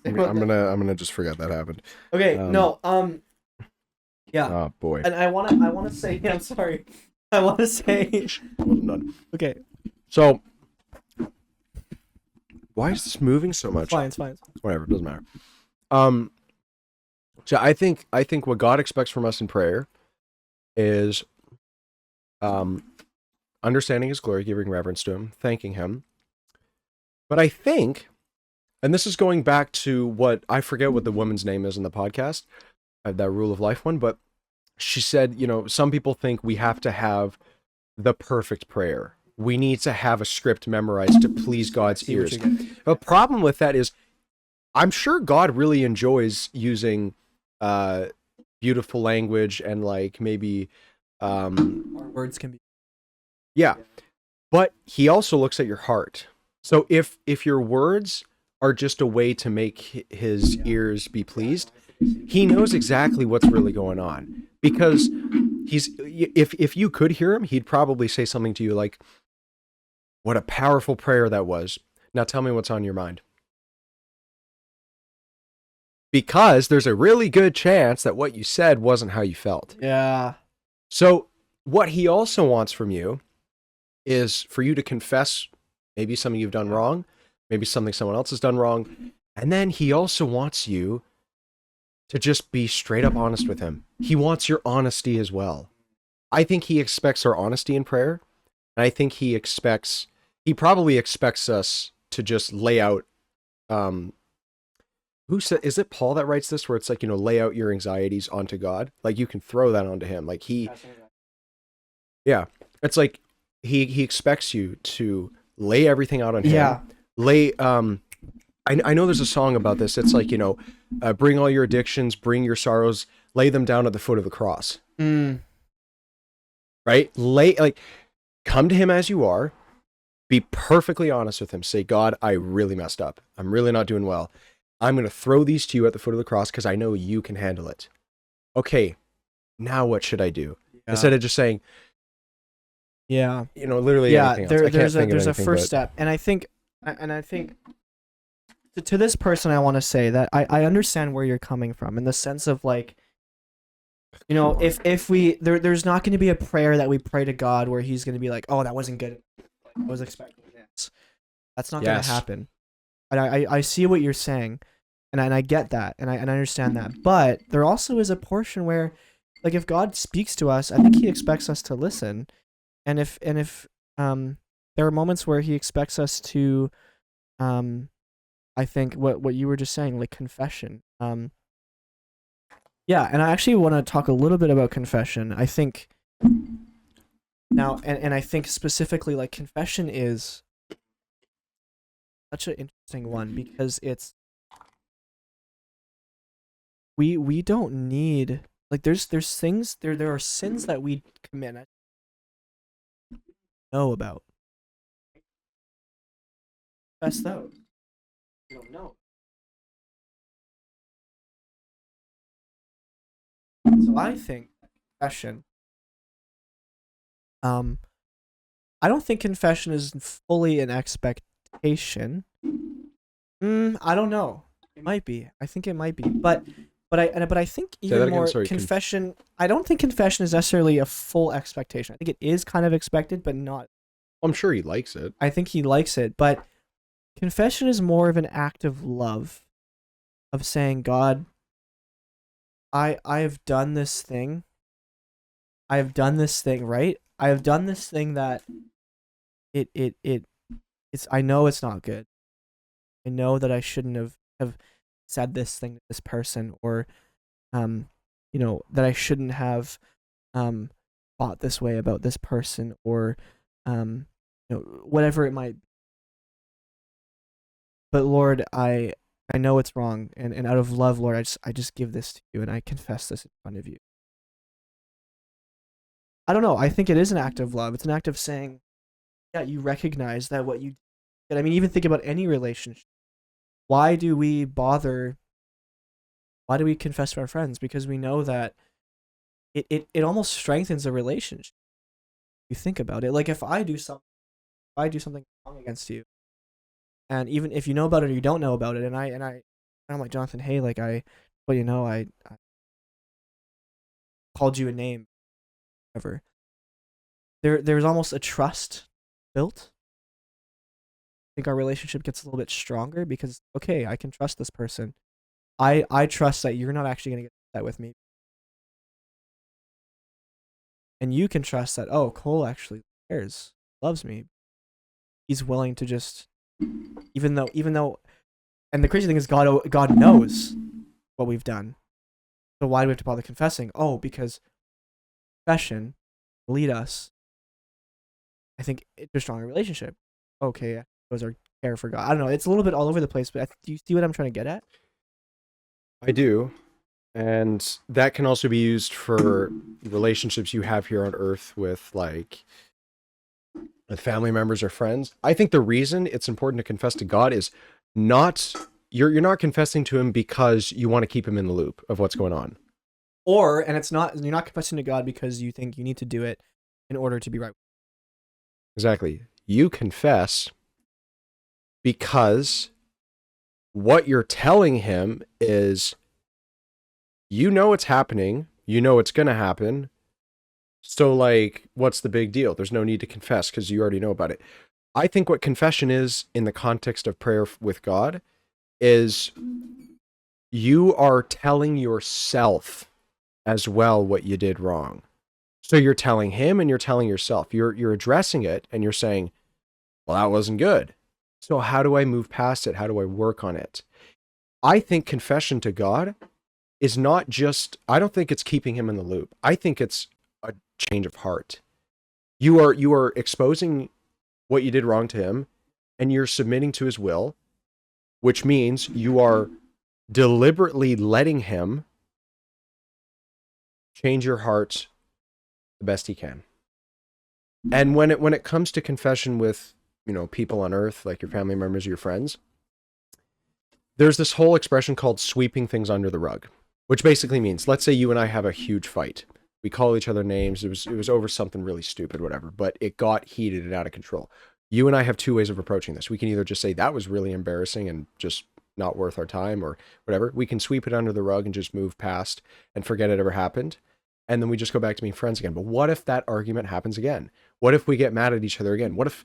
I'm gonna just forget that happened. Okay, no, yeah. Oh boy. And I wanna say, I'm sorry. I wanna say. Well done. Okay. So, why is this moving so much? It's fine. Whatever, it doesn't matter. So I think what God expects from us in prayer is, understanding His glory, giving reverence to Him, thanking Him. But I think, and this is going back to what, I forget what the woman's name is in the podcast, that Rule of Life one, but she said, some people think we have to have the perfect prayer. We need to have a script memorized to please God's ears. The problem with that is I'm sure God really enjoys using uh beautiful language and like maybe Our words can be. yeah, but he also looks at your heart. So if your words are just a way to make his ears be pleased, he knows exactly what's really going on because he's if you could hear him, he'd probably say something to you like, "What a powerful prayer that was. Now tell me what's on your mind." Because there's a really good chance that what you said wasn't how you felt. Yeah. So, what he also wants from you is for you to confess maybe something you've done wrong, maybe something someone else has done wrong. And then he also wants you to just be straight up honest with him. He wants your honesty as well. I think he expects our honesty in prayer. And I think he probably expects us to just lay out, who said, is it Paul that writes this where it's like, lay out your anxieties onto God? Like you can throw that onto him. Like yeah, it's like he expects you to lay everything out on him. Yeah. Lay, I know there's a song about this. It's like, bring all your addictions, bring your sorrows, lay them down at the foot of the cross. Right? Come to him as you are. Be perfectly honest with him. Say, God, I really messed up. I'm really not doing well. I'm going to throw these to you at the foot of the cross because I know you can handle it. Okay, now what should I do? Yeah. Instead of just saying, literally anything else. There's a first step. And I think to this person, I want to say that I understand where you're coming from in the sense of like, if there's not going to be a prayer that we pray to God where he's going to be like, oh, that wasn't good. I was expecting this. That's not going to happen. And I see what you're saying, and I get that, and I understand that. But there also is a portion where, like, if God speaks to us, I think he expects us to listen. And if there are moments where he expects us to, I think what you were just saying, like confession. Yeah, and I actually want to talk a little bit about confession. I think now, and I think specifically, like, confession is such an interesting one because it's we don't need, like, there's things, there are sins that we commit know about. That's those. You don't know. So I think confession. I don't think confession is fully an expectation. I don't know. It might be. I think it might be. But I think even more confession. I don't think confession is necessarily a full expectation. I think it is kind of expected, but not. I'm sure he likes it. I think he likes it, but confession is more of an act of love, of saying, God, I have done this thing. I have done this thing, right? I have done this thing that it's, I know it's not good. I know that I shouldn't have said this thing to this person, or that I shouldn't have thought this way about this person, or whatever it might be. But Lord, I know it's wrong, and out of love, Lord, I just give this to you, and I confess this in front of you. I don't know. I think it is an act of love. It's an act of saying, yeah, you recognize that what you did. I mean, even think about any relationship. Why do we bother? Why do we confess to our friends? Because we know that it almost strengthens a relationship. You think about it. Like if I do something wrong against you, and even if you know about it or you don't know about it, and I'm like, Jonathan, hey, like I called you a name, whatever. There's almost a trust built. I think our relationship gets a little bit stronger because, okay, I can trust this person. I trust that you're not actually going to get upset with me. And you can trust that, oh, Cole actually cares, loves me. He's willing to just, even though, and the crazy thing is God knows what we've done. So why do we have to bother confessing? Oh, because confession lead us, I think, into a stronger relationship. Okay, those are care for God. I don't know. It's a little bit all over the place, but do you see what I'm trying to get at? I do. And that can also be used for relationships you have here on earth with with family members or friends. I think the reason it's important to confess to God is not you're not confessing to him because you want to keep him in the loop of what's going on. And you're not confessing to God because you think you need to do it in order to be right. Exactly. You confess because what you're telling him is you know it's happening, you know it's going to happen. So like what's the big deal? There's no need to confess because you already know about it. I think what confession is in the context of prayer with God is you are telling yourself as well what you did wrong. So you're telling him and you're telling yourself. You're addressing it and you're saying, well, that wasn't good. So how do I move past it? How do I work on it? I think confession to God is not just, I don't think it's keeping him in the loop. I think it's a change of heart. You are exposing what you did wrong to him and you're submitting to his will, which means you are deliberately letting him change your heart the best he can. And when it comes to confession with, people on earth, like your family members or your friends, there's this whole expression called sweeping things under the rug, which basically means, let's say you and I have a huge fight. We call each other names. It was over something really stupid, whatever, but it got heated and out of control. You and I have two ways of approaching this. We can either just say that was really embarrassing and just not worth our time or whatever. We can sweep it under the rug and just move past and forget it ever happened. And then we just go back to being friends again. But what if that argument happens again? What if we get mad at each other again? What if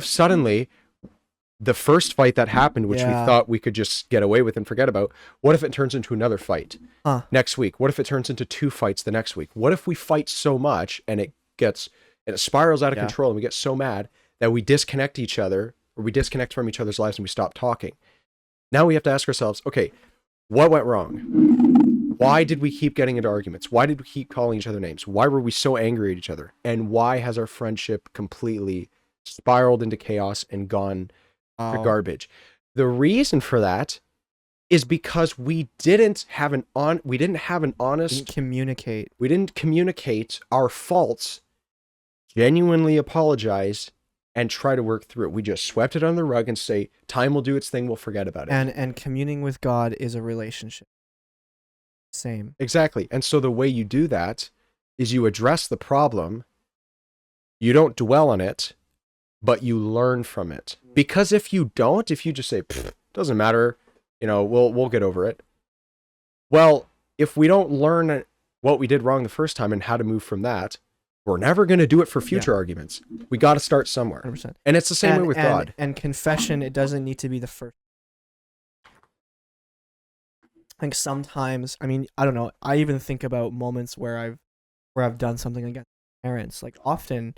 suddenly the first fight that happened, which we thought we could just get away with and forget about, what if it turns into another fight next week? What if it turns into 2 fights the next week? What if we fight so much and it spirals out of control and we get so mad that we disconnect each other or we disconnect from each other's lives and we stop talking? Now we have to ask ourselves, okay, what went wrong? Why did we keep getting into arguments? Why did we keep calling each other names? Why were we so angry at each other? And why has our friendship completely spiraled into chaos and gone to garbage? The reason for that is because we didn't communicate our faults, genuinely apologize, and try to work through it. We just swept it under the rug and say, time will do its thing, we'll forget about it. And communing with God is a relationship. Same. Exactly. And so the way you do that is you address the problem, you don't dwell on it, but you learn from it. Because if you just say, doesn't matter, we'll get over it. Well, if we don't learn what we did wrong the first time and how to move from that, we're never going to do it for future arguments. We got to start somewhere. 100%. And it's the same way with God. And confession, it doesn't need to be the first. I think sometimes, I don't know, I even think about moments where I've done something against parents. Like often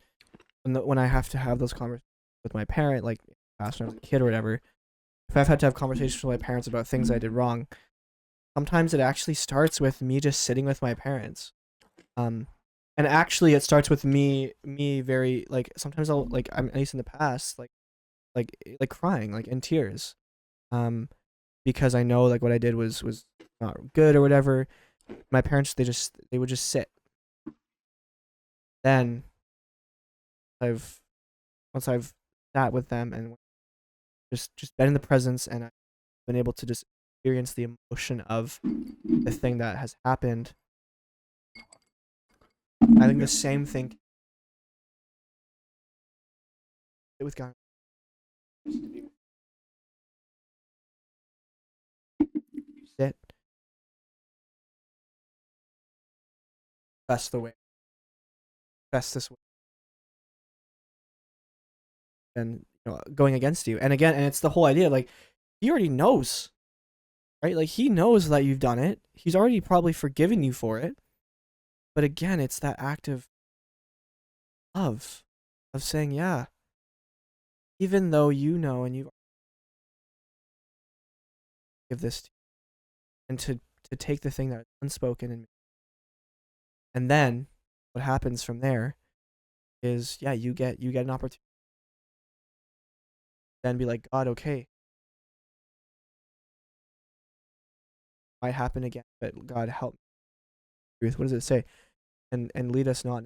when I have to have those conversations with my parent, like when I was a kid or whatever, if I've had to have conversations with my parents about things I did wrong, sometimes it actually starts with me just sitting with my parents. And actually it starts with me very, like, sometimes I'll, like, I'm at least in the past, like crying, like in tears. Because I know like what I did was not good or whatever. My parents, they would just sit. Then once I've sat with them and just been in the presence and I've been able to just experience the emotion of the thing that has happened, I think the same thing with God. Sit. That's the way. That's this way. And going against you. And again, and it's the whole idea, like, he already knows. Right? Like, he knows that you've done it. He's already probably forgiven you for it. But again, it's that act of love, of saying, yeah, even though you know and you give this to, and to take the thing that's unspoken and then what happens from there is, yeah, you get an opportunity then be like, God, okay, might happen again, but God help me. Truth. What does it say? And lead us not.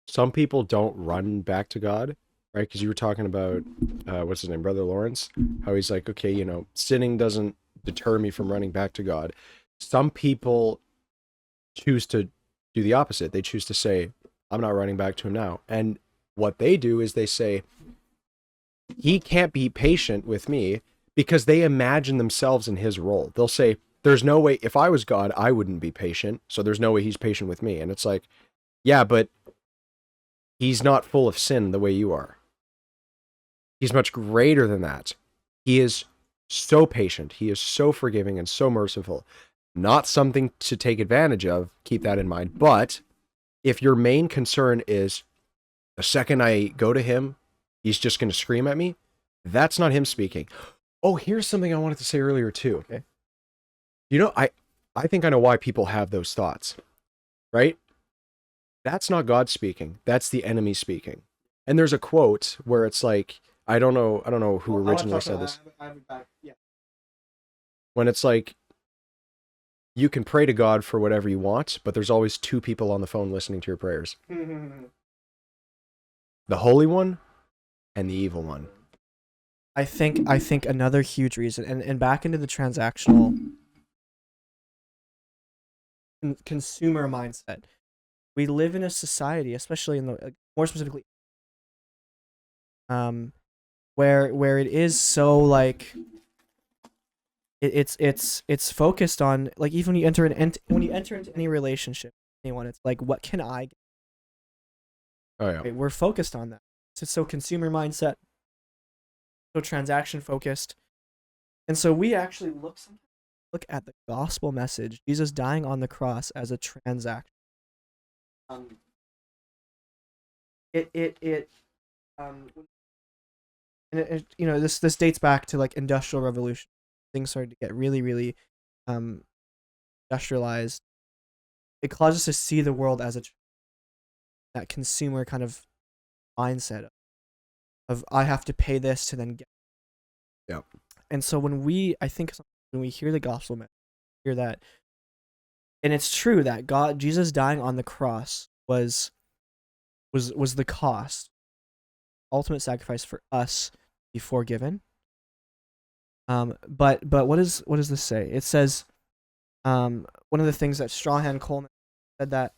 Some people don't run back to God, right? Because you were talking about what's his name, Brother Lawrence, how he's like, okay, sinning doesn't deter me from running back to God. Some people choose to do the opposite. They choose to say, I'm not running back to him now. And what they do is they say, he can't be patient with me, because they imagine themselves in his role. They'll say, there's no way, if I was God, I wouldn't be patient. So there's no way he's patient with me. And it's like, yeah, but he's not full of sin the way you are. He's much greater than that. He is so patient. He is so forgiving and so merciful. Not something to take advantage of. Keep that in mind. But if your main concern is the second I go to him, he's just going to scream at me, that's not him speaking. Oh, here's something I wanted to say earlier too. Okay. I think I know why people have those thoughts, right? That's not God speaking. That's the enemy speaking. And there's a quote where it's like, I don't know who originally said this. Yeah. When it's like, you can pray to God for whatever you want, but there's always two people on the phone listening to your prayers. The Holy One and the Evil One. I think another huge reason, and back into the transactional consumer mindset. We live in a society, especially in the more specifically, where it is so like it's focused on, like, even when you enter into any relationship with anyone, it's like, what can I get? Oh yeah. Right? We're focused on that. It's so consumer mindset, so transaction focused, and so we actually look at the gospel message, Jesus dying on the cross, as a transaction. This dates back to, like, industrial revolution. Things started to get really, really industrialized. It caused us to see the world as that consumer kind of mindset of I have to pay this to then get. Yeah. And so when we hear the gospel message, hear that, and it's true that Jesus dying on the cross was the cost, ultimate sacrifice for us to be forgiven. But what does this say? It says, one of the things that Strahan Coleman said, that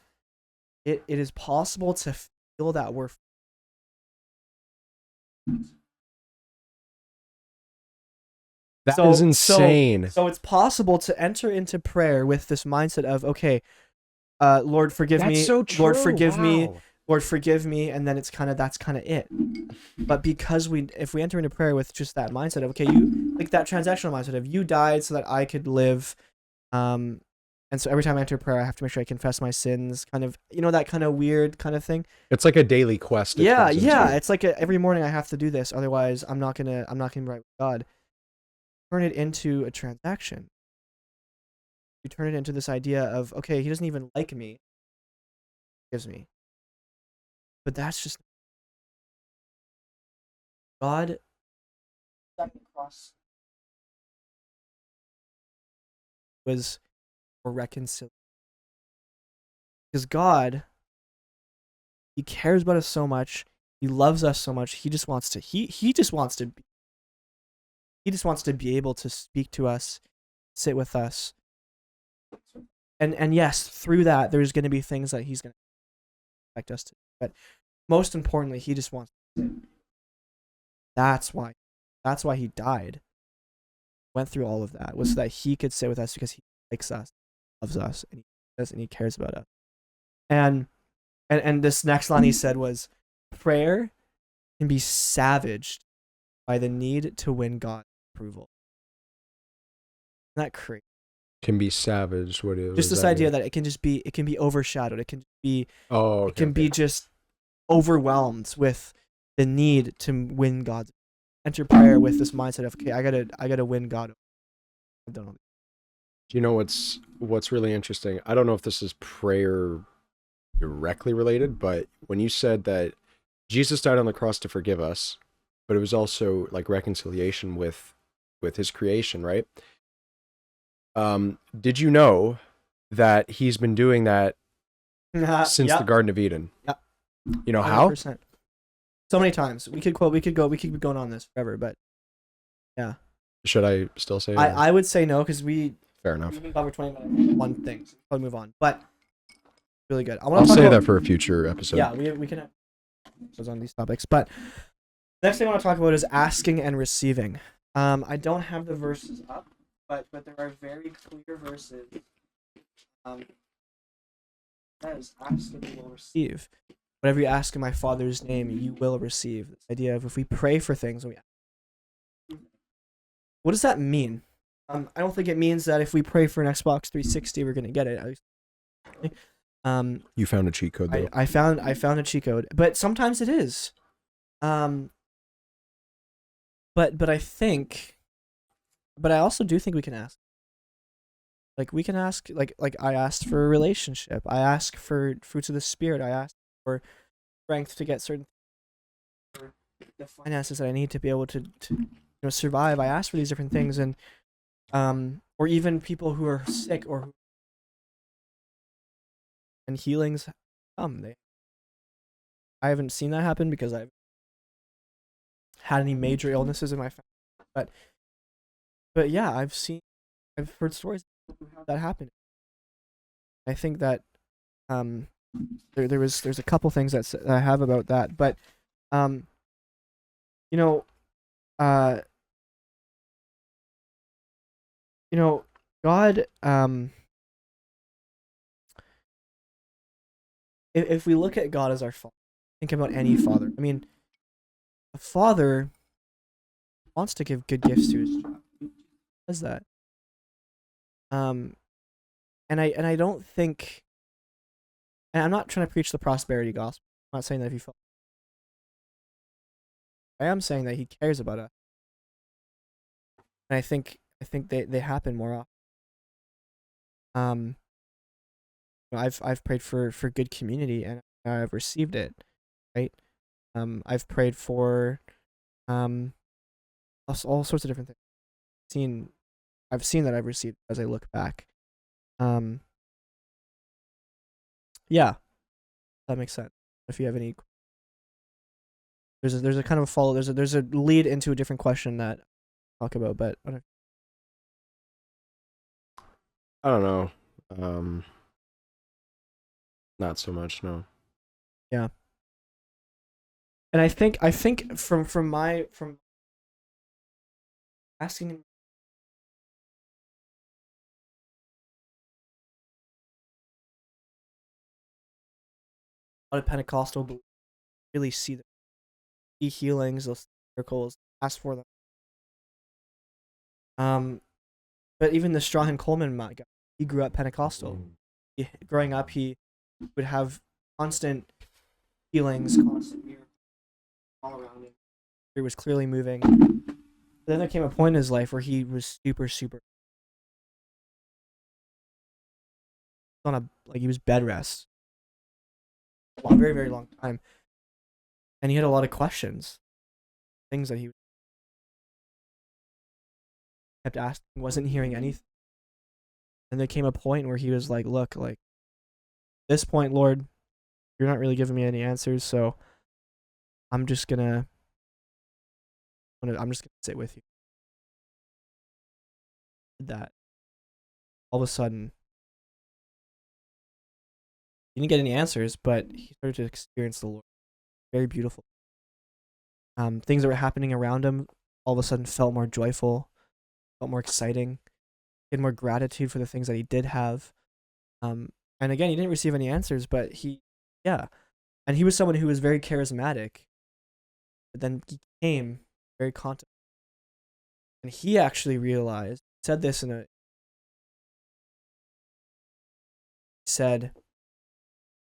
it is possible to feel that we're. That is insane. So it's possible to enter into prayer with this mindset of, okay, Lord, forgive me. That's so true. Lord, forgive me. Wow. Lord, forgive me, and then that's kind of it. But because if we enter into prayer with just that mindset of, okay, you, like that transactional mindset of, you died so that I could live, and so every time I enter prayer, I have to make sure I confess my sins, kind of, that kind of weird kind of thing. It's like a daily quest. Yeah. It's like every morning I have to do this, otherwise I'm not gonna be right with God. Turn it into a transaction. You turn it into this idea of, okay, he doesn't even like me, he gives me. But that's just God. Cross was for reconciliation, because God, he cares about us so much, he loves us so much, he just wants to be able to speak to us, sit with us, and yes, through that there's going to be things that he's going to expect us to do. But most importantly, he just wants to sit. That's why he died, went through all of that, was so that he could sit with us, because he likes us, loves us, and he cares about us. And this next line he said was, prayer can be savaged by the need to win God's approval. Isn't that crazy? Can be savage. What is just this idea that it can be overshadowed. It can be just overwhelmed with the need to win God's. Enter prayer with this mindset of, okay, I gotta win God. I've done all this. Do you know what's really interesting? I don't know if this is prayer directly related, but when you said that Jesus died on the cross to forgive us, but it was also like reconciliation with his creation, right? Did you know that he's been doing that since the Yep. Garden of Eden? Yep. You know how? 100%. So many times. We could keep going on this forever, but yeah. Should I still say it? I would say no, because Fair enough. we've been gone for 20 minutes on one thing. So probably move on. But really good. I'll say that for a future episode. Yeah, we can have episodes on these topics. But next thing I want to talk about is asking and receiving. I don't have the verses up, but there are very clear verses. Says, ask and you will receive. Whatever you ask in my Father's name, you will receive. This idea of if we pray for things, what does that mean? I don't think it means that if we pray for an Xbox 360, we're gonna get it. You found a cheat code though. I found a cheat code, but sometimes it is. But I also do think we can ask. Like we can ask, like I asked for a relationship. I ask for fruits of the spirit. I ask for strength to get certain the finances that I need to be able to survive. I ask for these different things, and or even people who are sick and healings come. I haven't seen that happen because I've had any major illnesses in my family, but yeah, I've heard stories who have that happen. I think that there's a couple things that I have about that, but you know God, if we look at God as our father, think about any father. I mean, a father wants to give good gifts to his child. He does that. And I don't think, and I'm not trying to preach the prosperity gospel. I'm not saying that if you fall, I am saying that he cares about us. And I think they happen more often. I've prayed for good community and I've received it, right? I've prayed for all sorts of different things. I've seen that I've received as I look back. Yeah, that makes sense. If you have any, there's a kind of a follow. There's a lead into a different question that I'll talk about, but I don't know. Not so much, no. Yeah. And I think from asking him, a lot of Pentecostal really see healings, those miracles, ask for them. But even the Strahan Coleman guy, he grew up Pentecostal. Growing up, he would have constant healings, constant miracles all around him. He was clearly moving. But then there came a point in his life where he was super he was bed rest for a very, very long time. And he had a lot of questions, things that he kept asking, wasn't hearing anything. And there came a point where he was like, look, like, this point, Lord, you're not really giving me any answers, so I'm just gonna sit with you. That all of a sudden he didn't get any answers, but he started to experience the Lord. Very beautiful. Things that were happening around him all of a sudden felt more joyful, felt more exciting. He had more gratitude for the things that he did have. And again, he didn't receive any answers, but and he was someone who was very charismatic. But then he came very contemplative, and he actually realized. Said this in a. He said,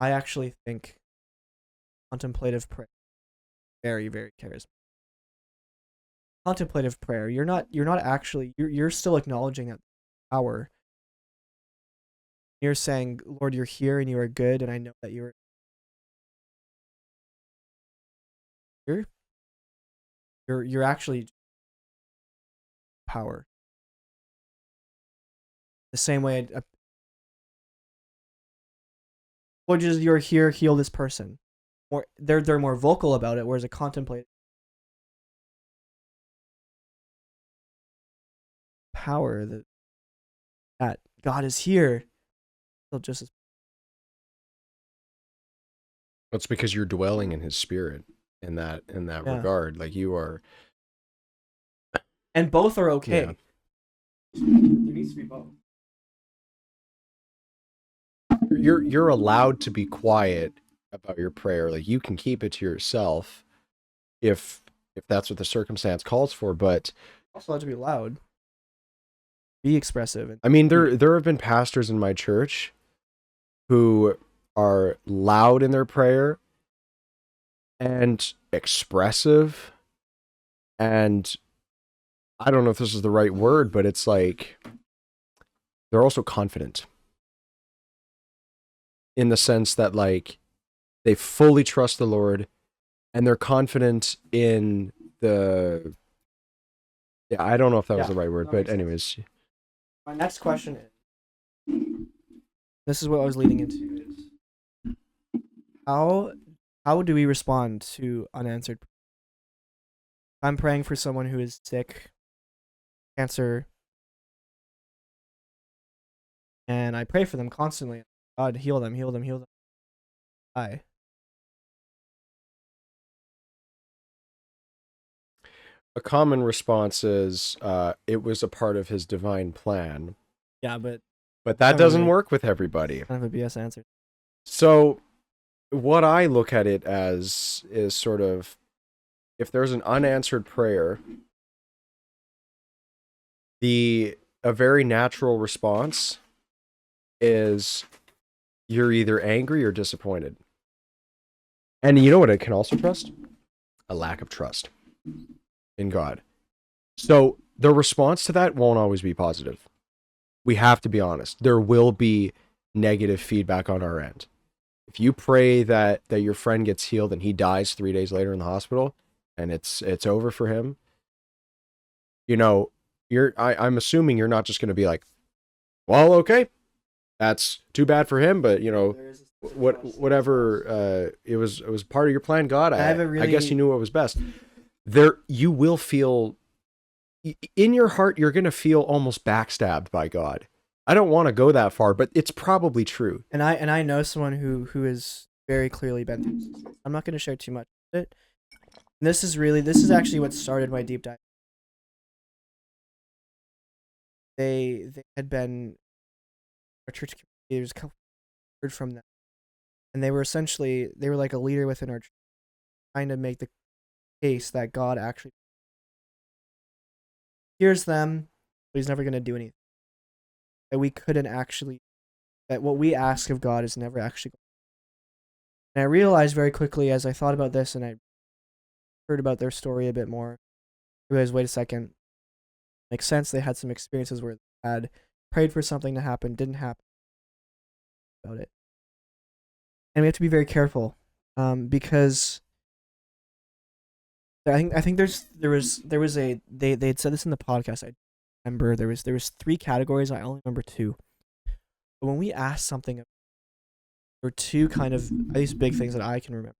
"I actually think contemplative prayer, very, very charismatic. Contemplative prayer. You're not actually. You're still acknowledging that power. You're saying, Lord, you're here and you are good, and I know that you're here, you're actually power. The same way, or just you're here, heal this person. Or they're more vocal about it, whereas a contemplate power that God is here. Still just as That's because you're dwelling in his spirit in that yeah, regard. Like you are. and both are Yeah. okay. There needs to be both. You're allowed to be quiet about your prayer. Like you can keep it to yourself if that's what the circumstance calls for. But Also, allowed to be loud, be expressive, and I mean, speak. there have been pastors in my church who are loud in their prayer and expressive, and I don't know if this is the right word, but it's like they're also confident in the sense that like they fully trust the Lord and they're confident in the yeah, I don't know if that was Yeah, the right word, that but makes sense. anyways, My next question is: this is what I was leading into. Is how how do we respond to unanswered? I'm praying for someone who is sick, cancer, and I pray for them constantly. God, heal them, heal them, heal them. I a common response is it was a part of his divine plan, yeah, but but that kind of doesn't a work with everybody. kind of a BS answer. So what I look at it as is sort of if there's an unanswered prayer, the a very natural response is you're either angry or disappointed. And you know what it can also trust? A lack of trust in God. So the response to that won't always be positive. We have to be honest. There will be negative feedback on our end. If you pray that your friend gets healed and he dies 3 days later in the hospital and it's over for him, you know, I'm assuming you're not just going to be like, well, okay, that's too bad for him, but you know, whatever it was part of your plan, God. I have a I guess you really knew what was best. There you will feel in your heart you're going to feel almost backstabbed by God. I don't want to go that far, but it's probably true. and I know someone who is very clearly been through this. I'm not going to share too much of it. This is actually what started my deep dive. They had been our church community. There's a couple heard from them, and they were like a leader within our church, trying to make the case that God actually hears them, but He's never going to do anything. That we couldn't actually that what we ask of God is never actually. And I realized very quickly as I thought about this and I heard about their story a bit more, I realized, wait a second, makes sense. They had some experiences where they had prayed for something to happen, didn't happen about it. And we have to be very careful because I think there was a they had said this in the podcast. I remember there was three categories. I only remember two. But when we ask something, there were two kind of at least big things that I can remember.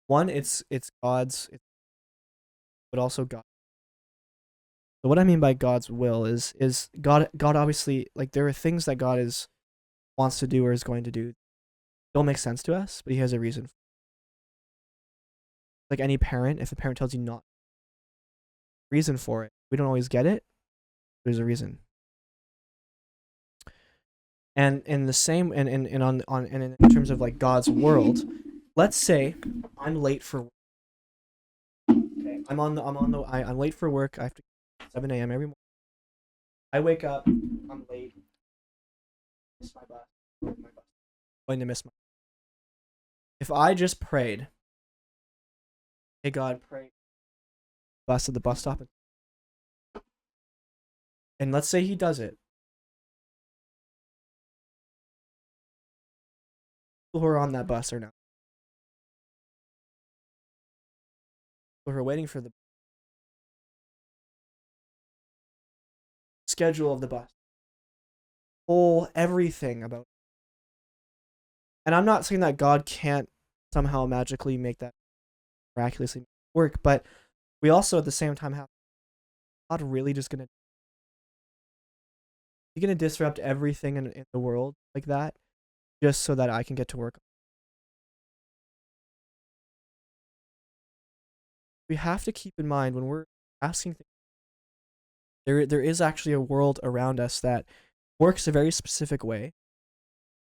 One, it's God's, but also God. So what I mean by God's will is God obviously, like, there are things that God is wants to do or is going to do don't make sense to us, but He has a reason. Like any parent, if a parent tells you not reason for it, we don't always get it. There's a reason. And in the same and on and in terms of like God's world, let's say I'm late for work. Okay, I'm late for work. I have to 7 a.m. every morning. I wake up. I'm late. Miss my bus. Going to miss my. If I just prayed, hey God, pray bus at the bus stop, and let's say He does it. People who are on that bus are now. we're waiting for the schedule of the bus, whole everything about. And I'm not saying that God can't somehow magically make that miraculously work, but we also at the same time have God really just gonna you gonna disrupt everything in the world like that just so that I can get to work. We have to keep in mind when we're asking things, there is actually a world around us that works a very specific way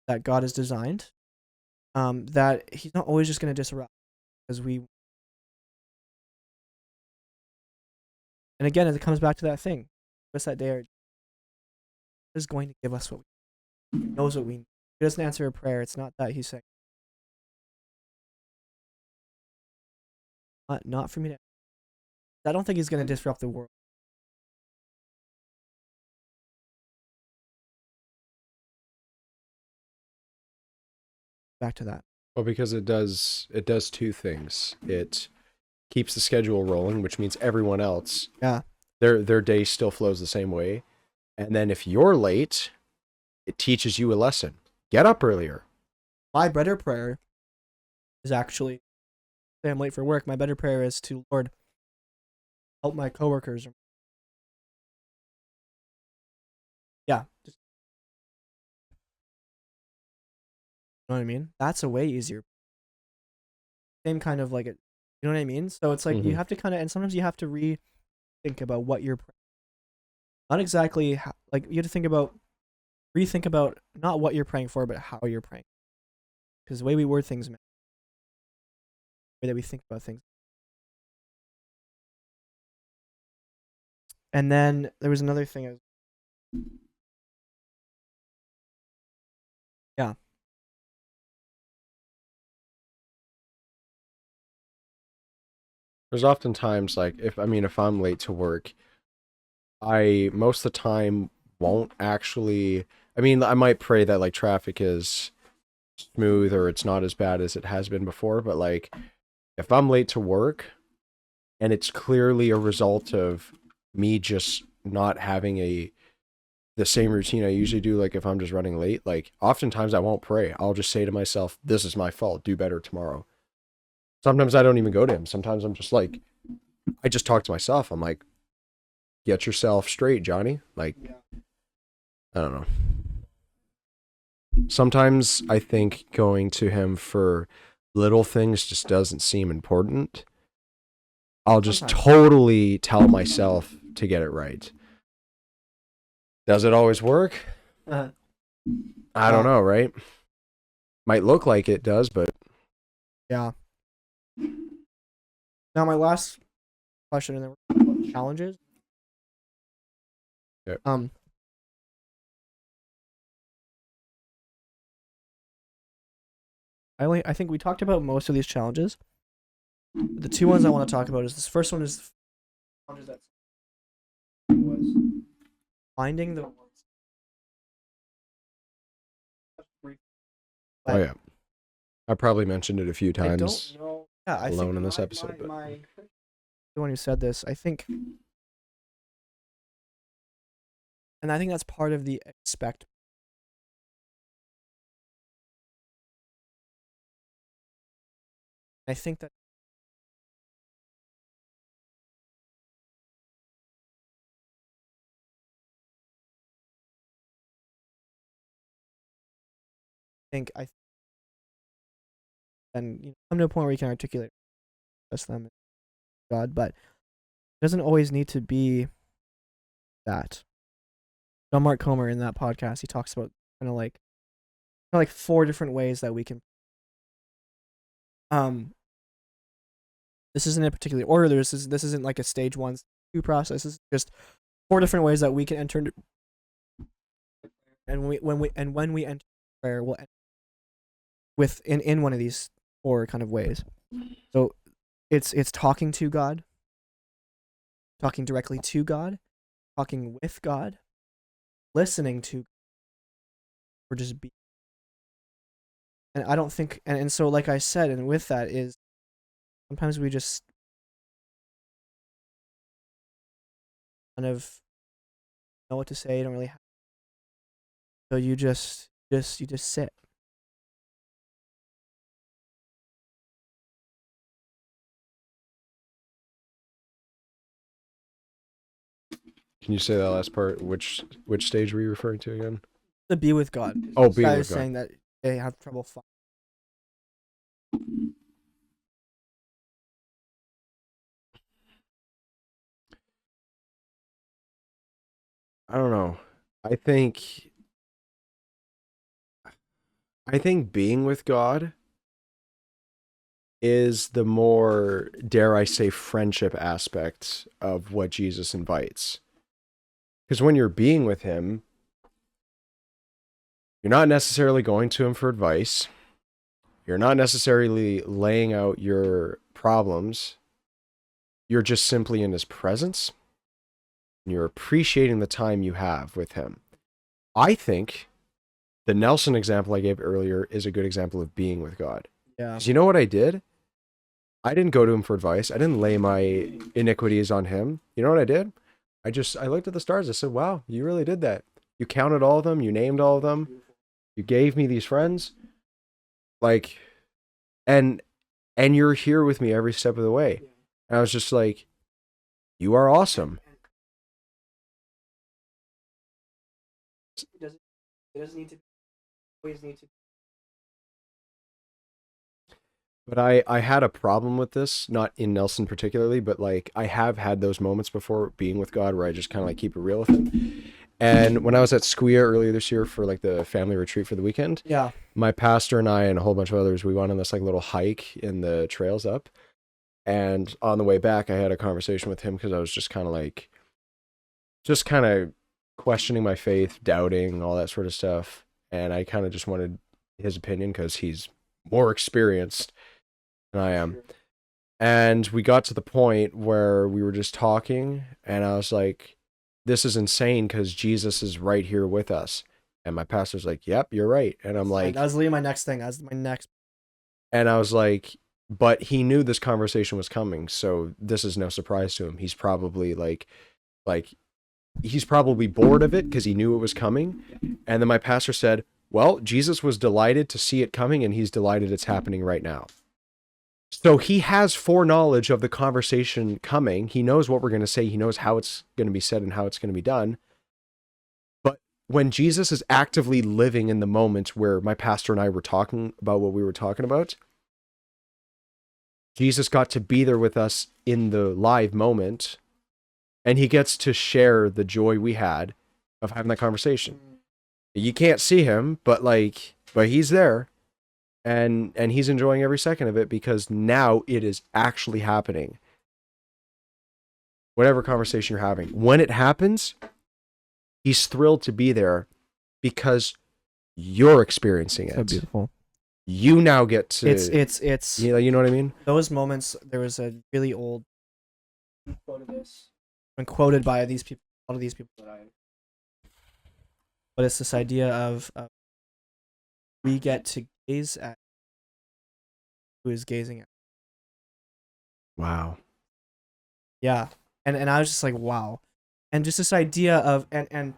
that God has designed. That He's not always just gonna disrupt because we. And again, it comes back to that thing. What's that day? Is going to give us what He knows what we need. He doesn't answer a prayer. It's not that He's saying, not for me to. I don't think He's going to disrupt the world. Back to that. Well, because it does two things. It keeps the schedule rolling, which means everyone else, Yeah. their day still flows the same way. And then if you're late, it teaches you a lesson. Get up earlier. My better prayer is actually, say I'm late for work. My better prayer is to Lord, help my coworkers. Yeah. Just, you know what I mean? That's a way easier. Same kind of like it. You know what I mean? So it's like you have to kind of, and sometimes you have to rethink about what you're praying. Not exactly how, like you have to rethink about not what you're praying for, but how you're praying. Because the way we word things, the way that we think about things. And then there was another thing. Yeah. There's often times like if I'm late to work, I most of the time won't actually. I might pray that like traffic is smooth or it's not as bad as it has been before, but like if I'm late to work and it's clearly a result of me just not having the same routine I usually do, like if I'm just running late, like oftentimes I won't pray. I'll just say to myself, this is my fault, do better tomorrow. Sometimes I don't even go to him. Sometimes I'm just like, I just talk to myself. I'm like, get yourself straight, Johnny. Like, I don't know. Sometimes I think going to him for little things just doesn't seem important. I'll just totally tell myself to get it right. Does it always work? I don't know, right? Might look like it does, but Yeah. Now my last question, and then challenges. yeah. I think we talked about most of these challenges. The two ones I want to talk about is this first one is challenges that was finding the. Oh yeah, I probably mentioned it a few I times don't know. Yeah, I alone think in this episode, but the one who said this, I think, and I think that's part of the expect. I think that I and come to a point where you can articulate trust them, God, but it doesn't always need to be that. John Mark Comer in that podcast, he talks about kind of like four different ways that we can. Um, this isn't in a particular order. This isn't like a stage 1, 2 process. It's just four different ways that we can enter into. And when we enter prayer, we'll enter in one of these four kind of ways. So it's talking to God, talking directly to God, talking with God, listening to, or just be. And I don't think, and so like I said, and with that is sometimes we just kind of know what to say. You don't really have, so you just sit. Can you say that last part? Which stage were you referring to again? To be with God. Oh, This being guy with is God. saying that they have trouble. I don't know. I think I think being with God is the more, dare I say, friendship aspect of what Jesus invites. Because when you're being with him, you're not necessarily going to him for advice. You're not necessarily laying out your problems. You're just simply in his presence. And you're appreciating the time you have with him. I think the Nelson example I gave earlier is a good example of being with God. Yeah. Because you know what I did? I didn't go to him for advice. I didn't lay my iniquities on him. You know what I did? I looked at the stars. I said, wow, you really did that. You counted all of them. You named all of them. You gave me these friends. Like, and you're here with me every step of the way. And I was just like, you are awesome. It doesn't need to always need to. But I had a problem with this, not in Nelson particularly, but like I have had those moments before being with God where I just kind of like keep it real with him. And when I was at Squia earlier this year for like the family retreat for the weekend, Yeah. my pastor and I and a whole bunch of others, we went on this like little hike in the trails up. And on the way back, I had a conversation with him because I was just kind of questioning my faith, doubting, all that sort of stuff. And I kind of just wanted his opinion because he's more experienced than I am. And we got to the point where we were just talking, and I was like, this is insane because Jesus is right here with us. And my pastor's like, yep, you're right. And I'm like, That was literally my next thing. That's my next. and I was like, but he knew this conversation was coming, so this is no surprise to him. He's probably like he's probably bored of it because he knew it was coming. And then my pastor said, well, Jesus was delighted to see it coming, and he's delighted it's happening right now. So he has foreknowledge of the conversation coming. He knows what we're going to say. He knows how it's going to be said and how it's going to be done. But when Jesus is actively living in the moment where my pastor and I were talking about what we were talking about, Jesus got to be there with us in the live moment, and he gets to share the joy we had of having that conversation. You can't see him, but he's there. And he's enjoying every second of it because now it is actually happening. Whatever conversation you're having, when it happens, he's thrilled to be there because you're experiencing it. So beautiful. You now get to. It's. You know what I mean? Those moments. There was a really old quote of this, been quoted by these people. A lot of these people that I. But it's this idea of we get to gaze at who is gazing at. Wow. Yeah, and I was just like, wow, and just this idea of and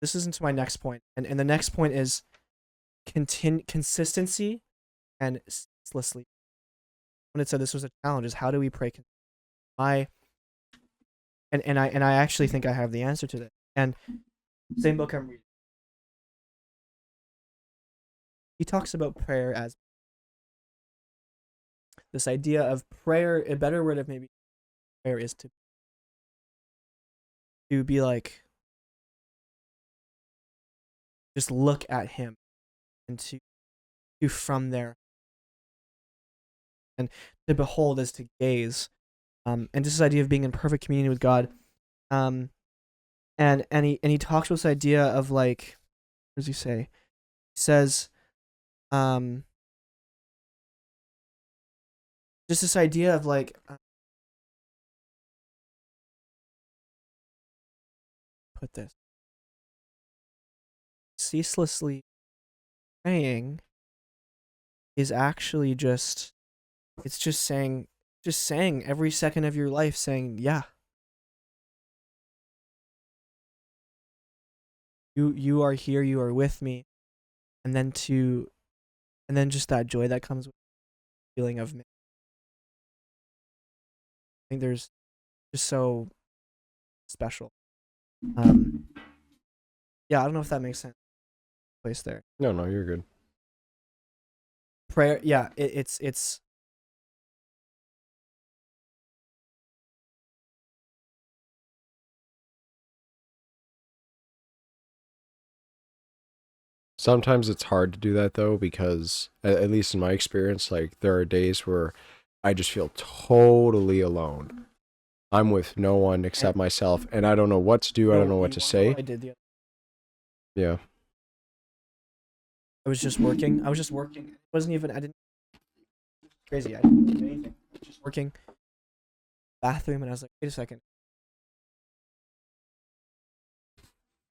this isn't my next point, and the next point is consistency and ceaselessly. When it said this was a challenge, is how do we pray? I I actually think I have the answer to this. And same book I'm reading, he talks about prayer as this idea of prayer. A better word of maybe prayer is to be like, just look at him and to from there, and to behold is to gaze, and just this idea of being in perfect communion with God, and he talks about this idea of like, what does he say? He says, just this idea of like, put this, ceaselessly praying is actually just, it's just saying every second of your life saying, yeah, you are here, you are with me, and then just that joy that comes with the feeling of me. I think there's just so special. Um, yeah, I don't know if that makes sense. Place there. No, no, you're good. Prayer, yeah, it's Sometimes it's hard to do that though, because at least in my experience, like there are days where I just feel totally alone. I'm with no one except myself, and I don't know what to do. I don't know what to you wanna know what say. I did the Yeah. I was just working. I was just working. It wasn't even I didn't crazy. I didn't do anything. I was just working bathroom and I was like, wait a second.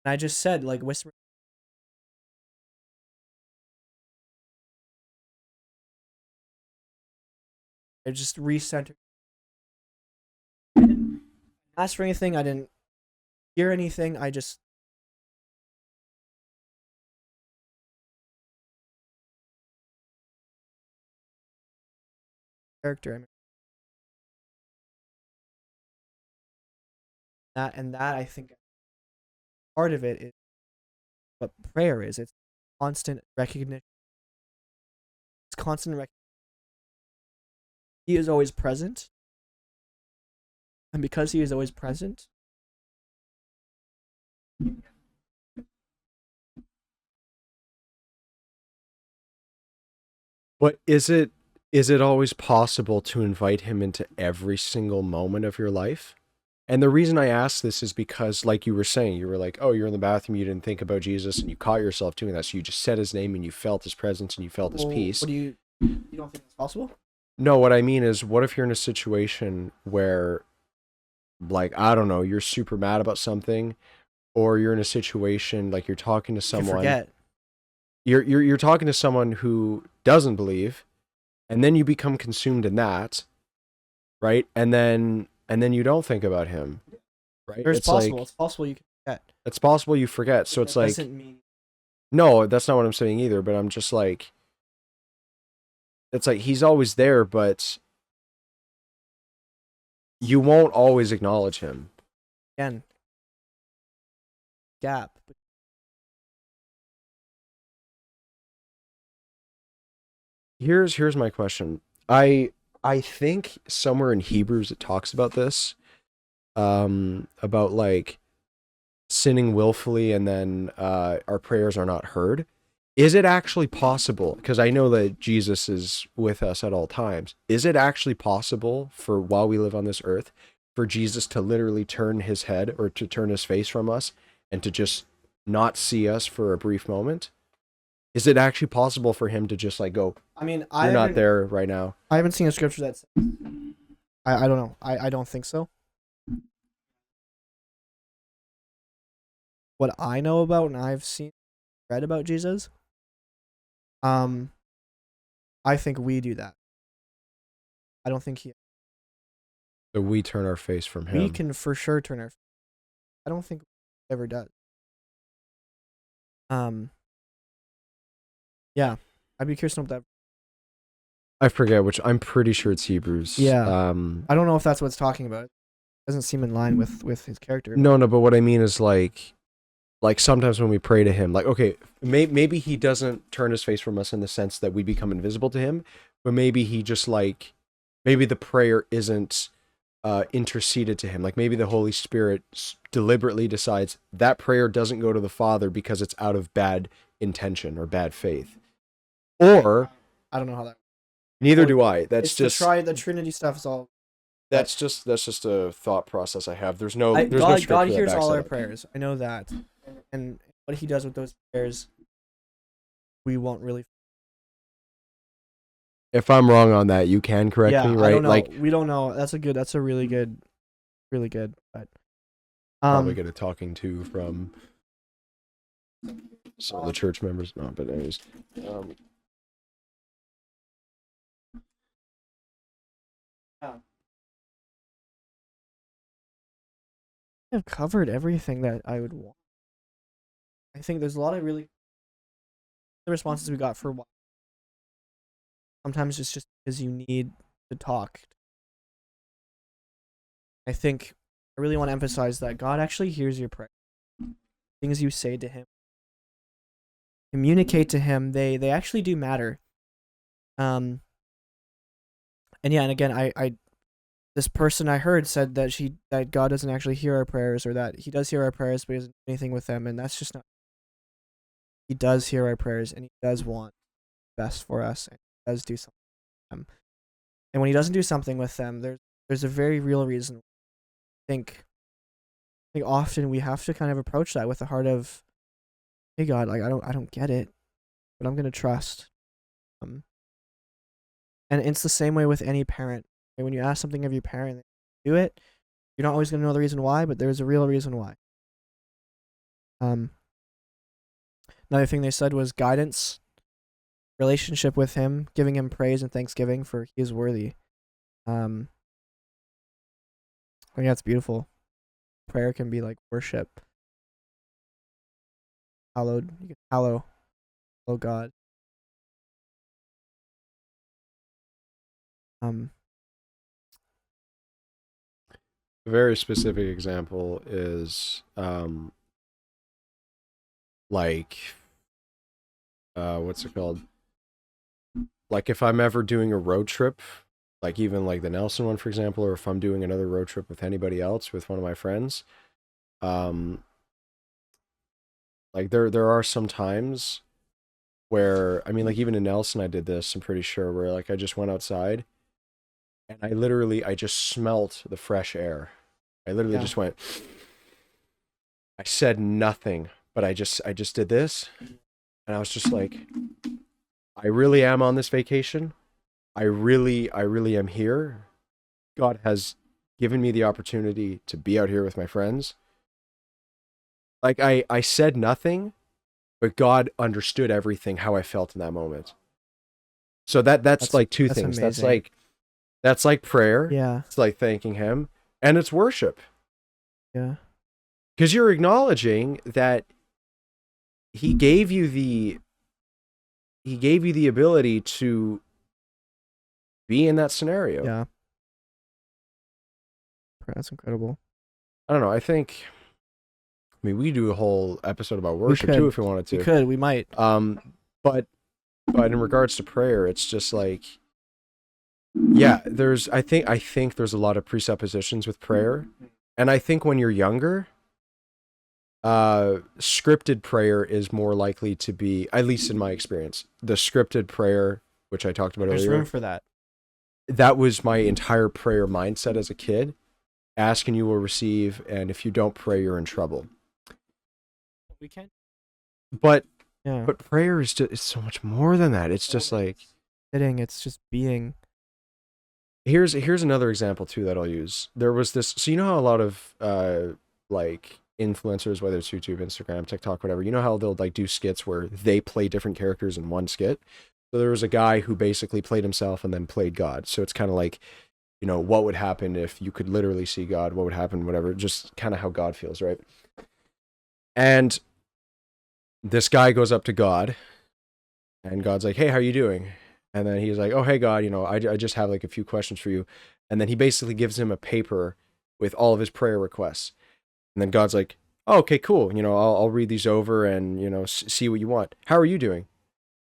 And I just said, like whisper I just recentered. I didn't ask for anything, I didn't hear anything, I just character. I mean that I think part of it is what prayer is. It's constant recognition. It's constant recognition. He is always present. And because he is always present, But is it always possible to invite him into every single moment of your life? And the reason I ask this is because, like you were saying, you were like, oh, you're in the bathroom, you didn't think about Jesus, and you caught yourself doing that. So you just said his name and you felt his presence and you felt his well, peace. what do you don't think that's possible? No, what I mean is, what if you're in a situation where, like, I don't know, you're super mad about something, or you're in a situation like you're talking to You can someone, forget. you're talking to someone who doesn't believe, and then you become consumed in that, right? And then you don't think about him, right? There's It's possible. like It's possible you can forget. it's possible you forget. So But it's that like, doesn't mean no, that's not what I'm saying either, but I'm just like, it's like he's always there, but you won't always acknowledge him. again gap. Here's my question. I think somewhere in Hebrews it talks about this, about like sinning willfully and then our prayers are not heard. Is it actually possible? Because I know that Jesus is with us at all times. Is it actually possible for while we live on this earth for Jesus to literally turn his head or to turn his face from us and to just not see us for a brief moment? Is it actually possible for him to just like go, I mean, you're not there right now? I haven't seen a scripture that says, I don't know. I don't think so. What I know about and I've seen read about Jesus, um, I think we do that. I don't think he. So we turn our face from We him. can for sure turn our. I don't think he ever does. Um, yeah, I'd be curious to know what that. I forget which. I'm pretty sure it's Hebrews. Yeah, I don't know if that's what it's talking about. It doesn't seem in line with his character. No, no, but what I mean is like sometimes when we pray to him, like, okay, maybe he doesn't turn his face from us in the sense that we become invisible to him, but maybe he just like, maybe the prayer isn't interceded to him. Like maybe the Holy Spirit deliberately decides that prayer doesn't go to the Father because it's out of bad intention or bad faith. Or I don't know how that. neither do I. That's It's just the Trinity stuff is all. that's just a thought process I have. There's no God scripture that hears backs all that our up. prayers. I know that, and what he does with those prayers, we won't really. If I'm wrong on that, you can correct Yeah, me, I don't right? know. Like We don't know. That's a good. That's a really good. Really good. But probably get a talking to from some of the church members. No, but anyways, um, yeah. I've covered everything that I would want. I think there's a lot of really the responses we got for sometimes it's just because you need to talk. I think I really want to emphasize that God actually hears your prayer. Things you say to him, communicate to him, they actually do matter. And yeah, and again, I this person I heard said that God doesn't actually hear our prayers, or that he does hear our prayers but he doesn't do anything with them, and that's just not. He does hear our prayers and he does want the best for us, and he does do something with them. And when he doesn't do something with them, there's a very real reason. I think often we have to kind of approach that with a heart of, hey God, like I don't get it, but I'm gonna trust. Um, and it's the same way with any parent. Okay, when you ask something of your parent, they do it. You're not always gonna know the reason why, but there's a real reason why. Um, Another thing they said was guidance, relationship with him, giving him praise and thanksgiving for he is worthy. I think that's beautiful. Prayer can be like worship. You can hallow God. Um, A very specific example is like what's it called? Like if I'm ever doing a road trip, like even like the Nelson one, for example, or if I'm doing another road trip with anybody else, with one of my friends, um, like there are some times where, I mean, like even in Nelson, I did this, I'm pretty sure, where like I just went outside and I just smelt the fresh air. I literally yeah, just went, I said nothing, but I just did this, and I was just like, I really am on this vacation. I really am here. God has given me the opportunity to be out here with my friends. Like I said nothing, but God understood everything how I felt in that moment. So that's like two that's things. amazing. That's like prayer. Yeah, It's like thanking him, and it's worship. yeah, Because you're acknowledging that he gave you the ability to be in that scenario. yeah. That's incredible. I don't know. I mean, we could do a whole episode about We worship too could, if we wanted we to. could, we might. Um, but in regards to prayer, it's just like, yeah, I think there's a lot of presuppositions with prayer, and I think when you're younger, scripted prayer is more likely to be, at least in my experience, the scripted prayer, which I talked about There's room earlier. for that. That was my entire prayer mindset as a kid. Ask and you will receive, and if you don't pray, you're in trouble. We can. But Yeah. prayer is just, it's so much more than that. It's just like, Sitting. It's just being. here's another example too that I'll use. There was this, so you know how a lot of like influencers, whether it's YouTube, Instagram, TikTok, whatever, you know how they'll like do skits where they play different characters in one skit. So there was a guy who basically played himself and then played God. So it's kind of like, you know, what would happen if you could literally see God? What would happen? Whatever, just kind of how God feels, right? And this guy goes up to God, and God's like, "Hey, how you doing?" And then he's like, "Oh, hey, God, you know, I just have like a few questions for you." And then he basically gives him a paper with all of his prayer requests. And then God's like, "Oh, okay, cool. You know, I'll read these over and, you know, see what you want. How are you doing?"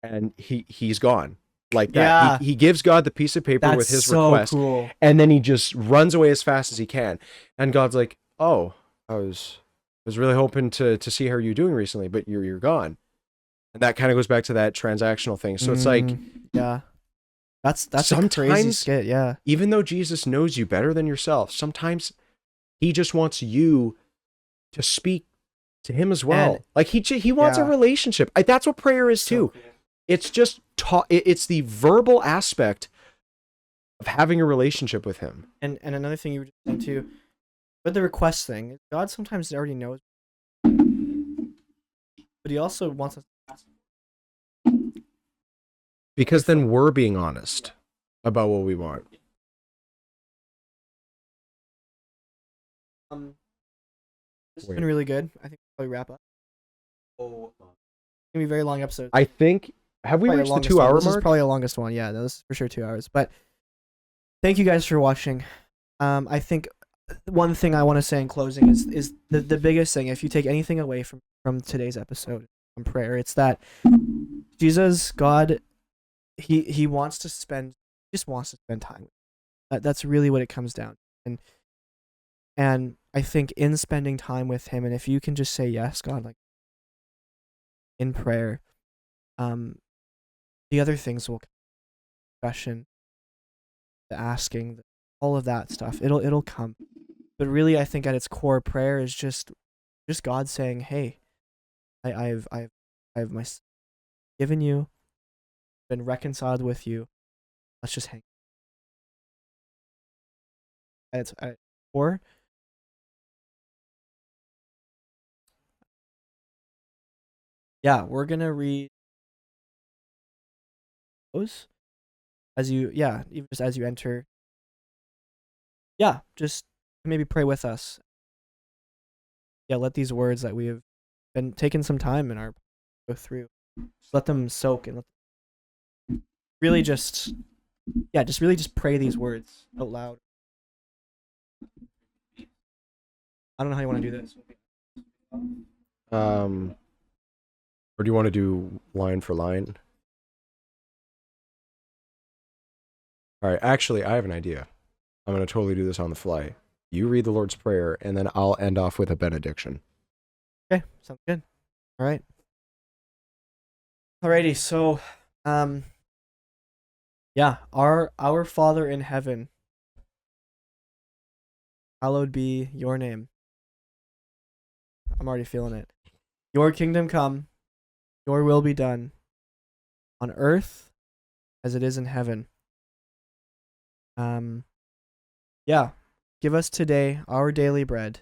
And he's gone like that. He Yeah. he gives God the piece of paper That's with his so request, cool. and then he just runs away as fast as he can. And God's like, "Oh, I was really hoping to see how you're doing recently, but you're gone." And that kind of goes back to that transactional thing. So it's like, Yeah. That's a crazy sometimes, skit. Yeah. even though Jesus knows you better than yourself, sometimes he just wants you to speak to him as And well. Like he wants a yeah. relationship. That's what prayer is So too. cool. It's just it's the verbal aspect of having a relationship with him. And another thing you were just saying too, with the request thing, God sometimes already knows, but He also wants us to ask. Because If then we're being honest about what we want. this has been Wait. really good. I think we'll probably wrap up. Oh, it's gonna be a very long episode. I think, have we Probably reached the longest 2 one. hour This is mark? probably the longest one. Yeah, this is for sure 2 hours. But thank you guys for watching. I think one thing I want to say in closing is the biggest thing. If you take anything away from today's episode from prayer, it's that Jesus, God, he wants to just wants to spend time. That's really what it comes down to. And I think in spending time with him, and if you can just say yes, God, like in prayer, the other things will come. Confession, the asking, all of that stuff. It'll come. But really, I think at its core, prayer is just God saying, "Hey, I've given you, been reconciled with you. Let's just hang." At its core, yeah, we're gonna read those even just as you enter. Yeah, just maybe pray with us. Yeah, let these words that we have been taking some time in our go through, just let them soak and really just really just pray these words out loud. I don't know how you want to do this. Or do you want to do line for line? All right, actually, I have an idea. I'm going to totally do this on the fly. You read the Lord's Prayer, and then I'll end off with a benediction. Okay, sounds good. All right. Alrighty, so, yeah, our Father in heaven, hallowed be your name. I'm already feeling it. Your kingdom come, your will be done, on earth as it is in heaven. Yeah, give us today our daily bread.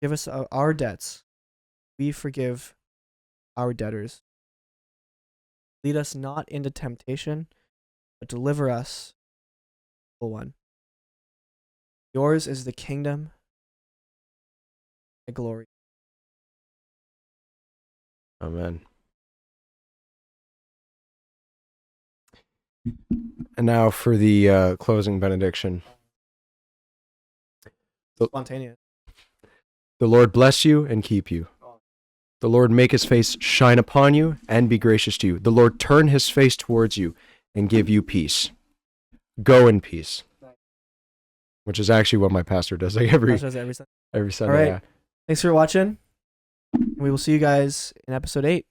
Give us our debts. We forgive our debtors. Lead us not into temptation, but deliver us from the one. Yours is the kingdom, the glory. Amen. And now for the closing benediction. Spontaneous. The Lord bless you and keep you. The Lord make his face shine upon you and be gracious to you. The Lord turn his face towards you and give you peace. Go in peace. Which is actually what my pastor does like every Sunday. All right. Yeah. Thanks for watching. We will see you guys in episode 8.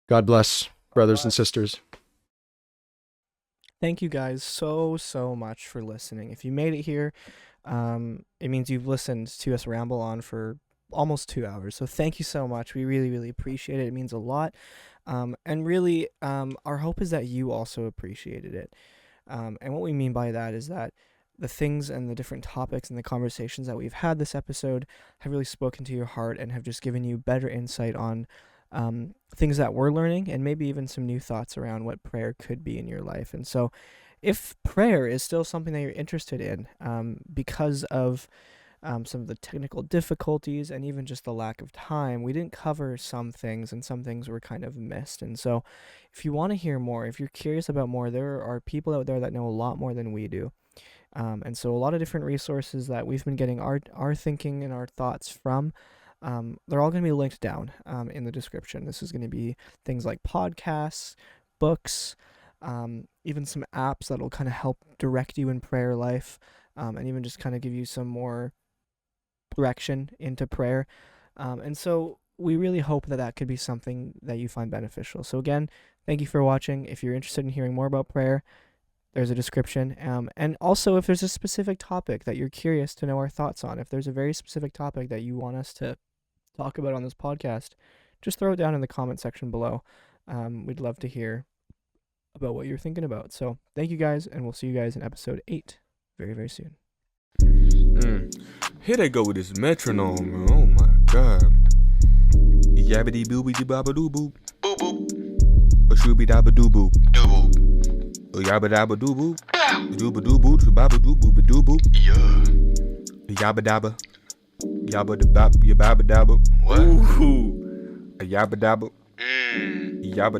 God bless, brothers and sisters. Thank you guys so much for listening. If you made it here, it means you've listened to us ramble on for almost 2 hours. So thank you so much. We really appreciate it. It means a lot. And really, our hope is that you also appreciated it. And what we mean by that is that the things and the different topics and the conversations that we've had this episode have really spoken to your heart and have just given you better insight on things that we're learning and maybe even some new thoughts around what prayer could be in your life. And so if prayer is still something that you're interested in because of some of the technical difficulties and even just the lack of time, we didn't cover some things and some things were kind of missed. And so if you want to hear more, if you're curious about more, there are people out there that know a lot more than we do. And so a lot of different resources that we've been getting our thinking and our thoughts from, they're all going to be linked down in the description. This is going to be things like podcasts, books, even some apps that will kind of help direct you in prayer life, and even just kind of give you some more direction into prayer. And so we really hope that could be something that you find beneficial. So again, thank you for watching. If you're interested in hearing more about prayer, there's a description. And also, if there's a specific topic that you're curious to know our thoughts on, if there's a very specific topic that you want us to talk about on this podcast, just throw it down in the comment section below. We'd love to hear about what you're thinking about. So thank you guys, and we'll see you guys in episode 8 very soon. Here they go with this metronome, man. Oh my god. Yabbity boobity babba doo boop. Boop boop. A shooby dabba doo boop. Doo boop. A yabba dabba doo boop. Dooba doo boop. Babba doo boop. Doo boop. Yeah. Yabba dabba. Yabba da bab. Yabba dabba. What? Ooh. A yabba dabba. Yabba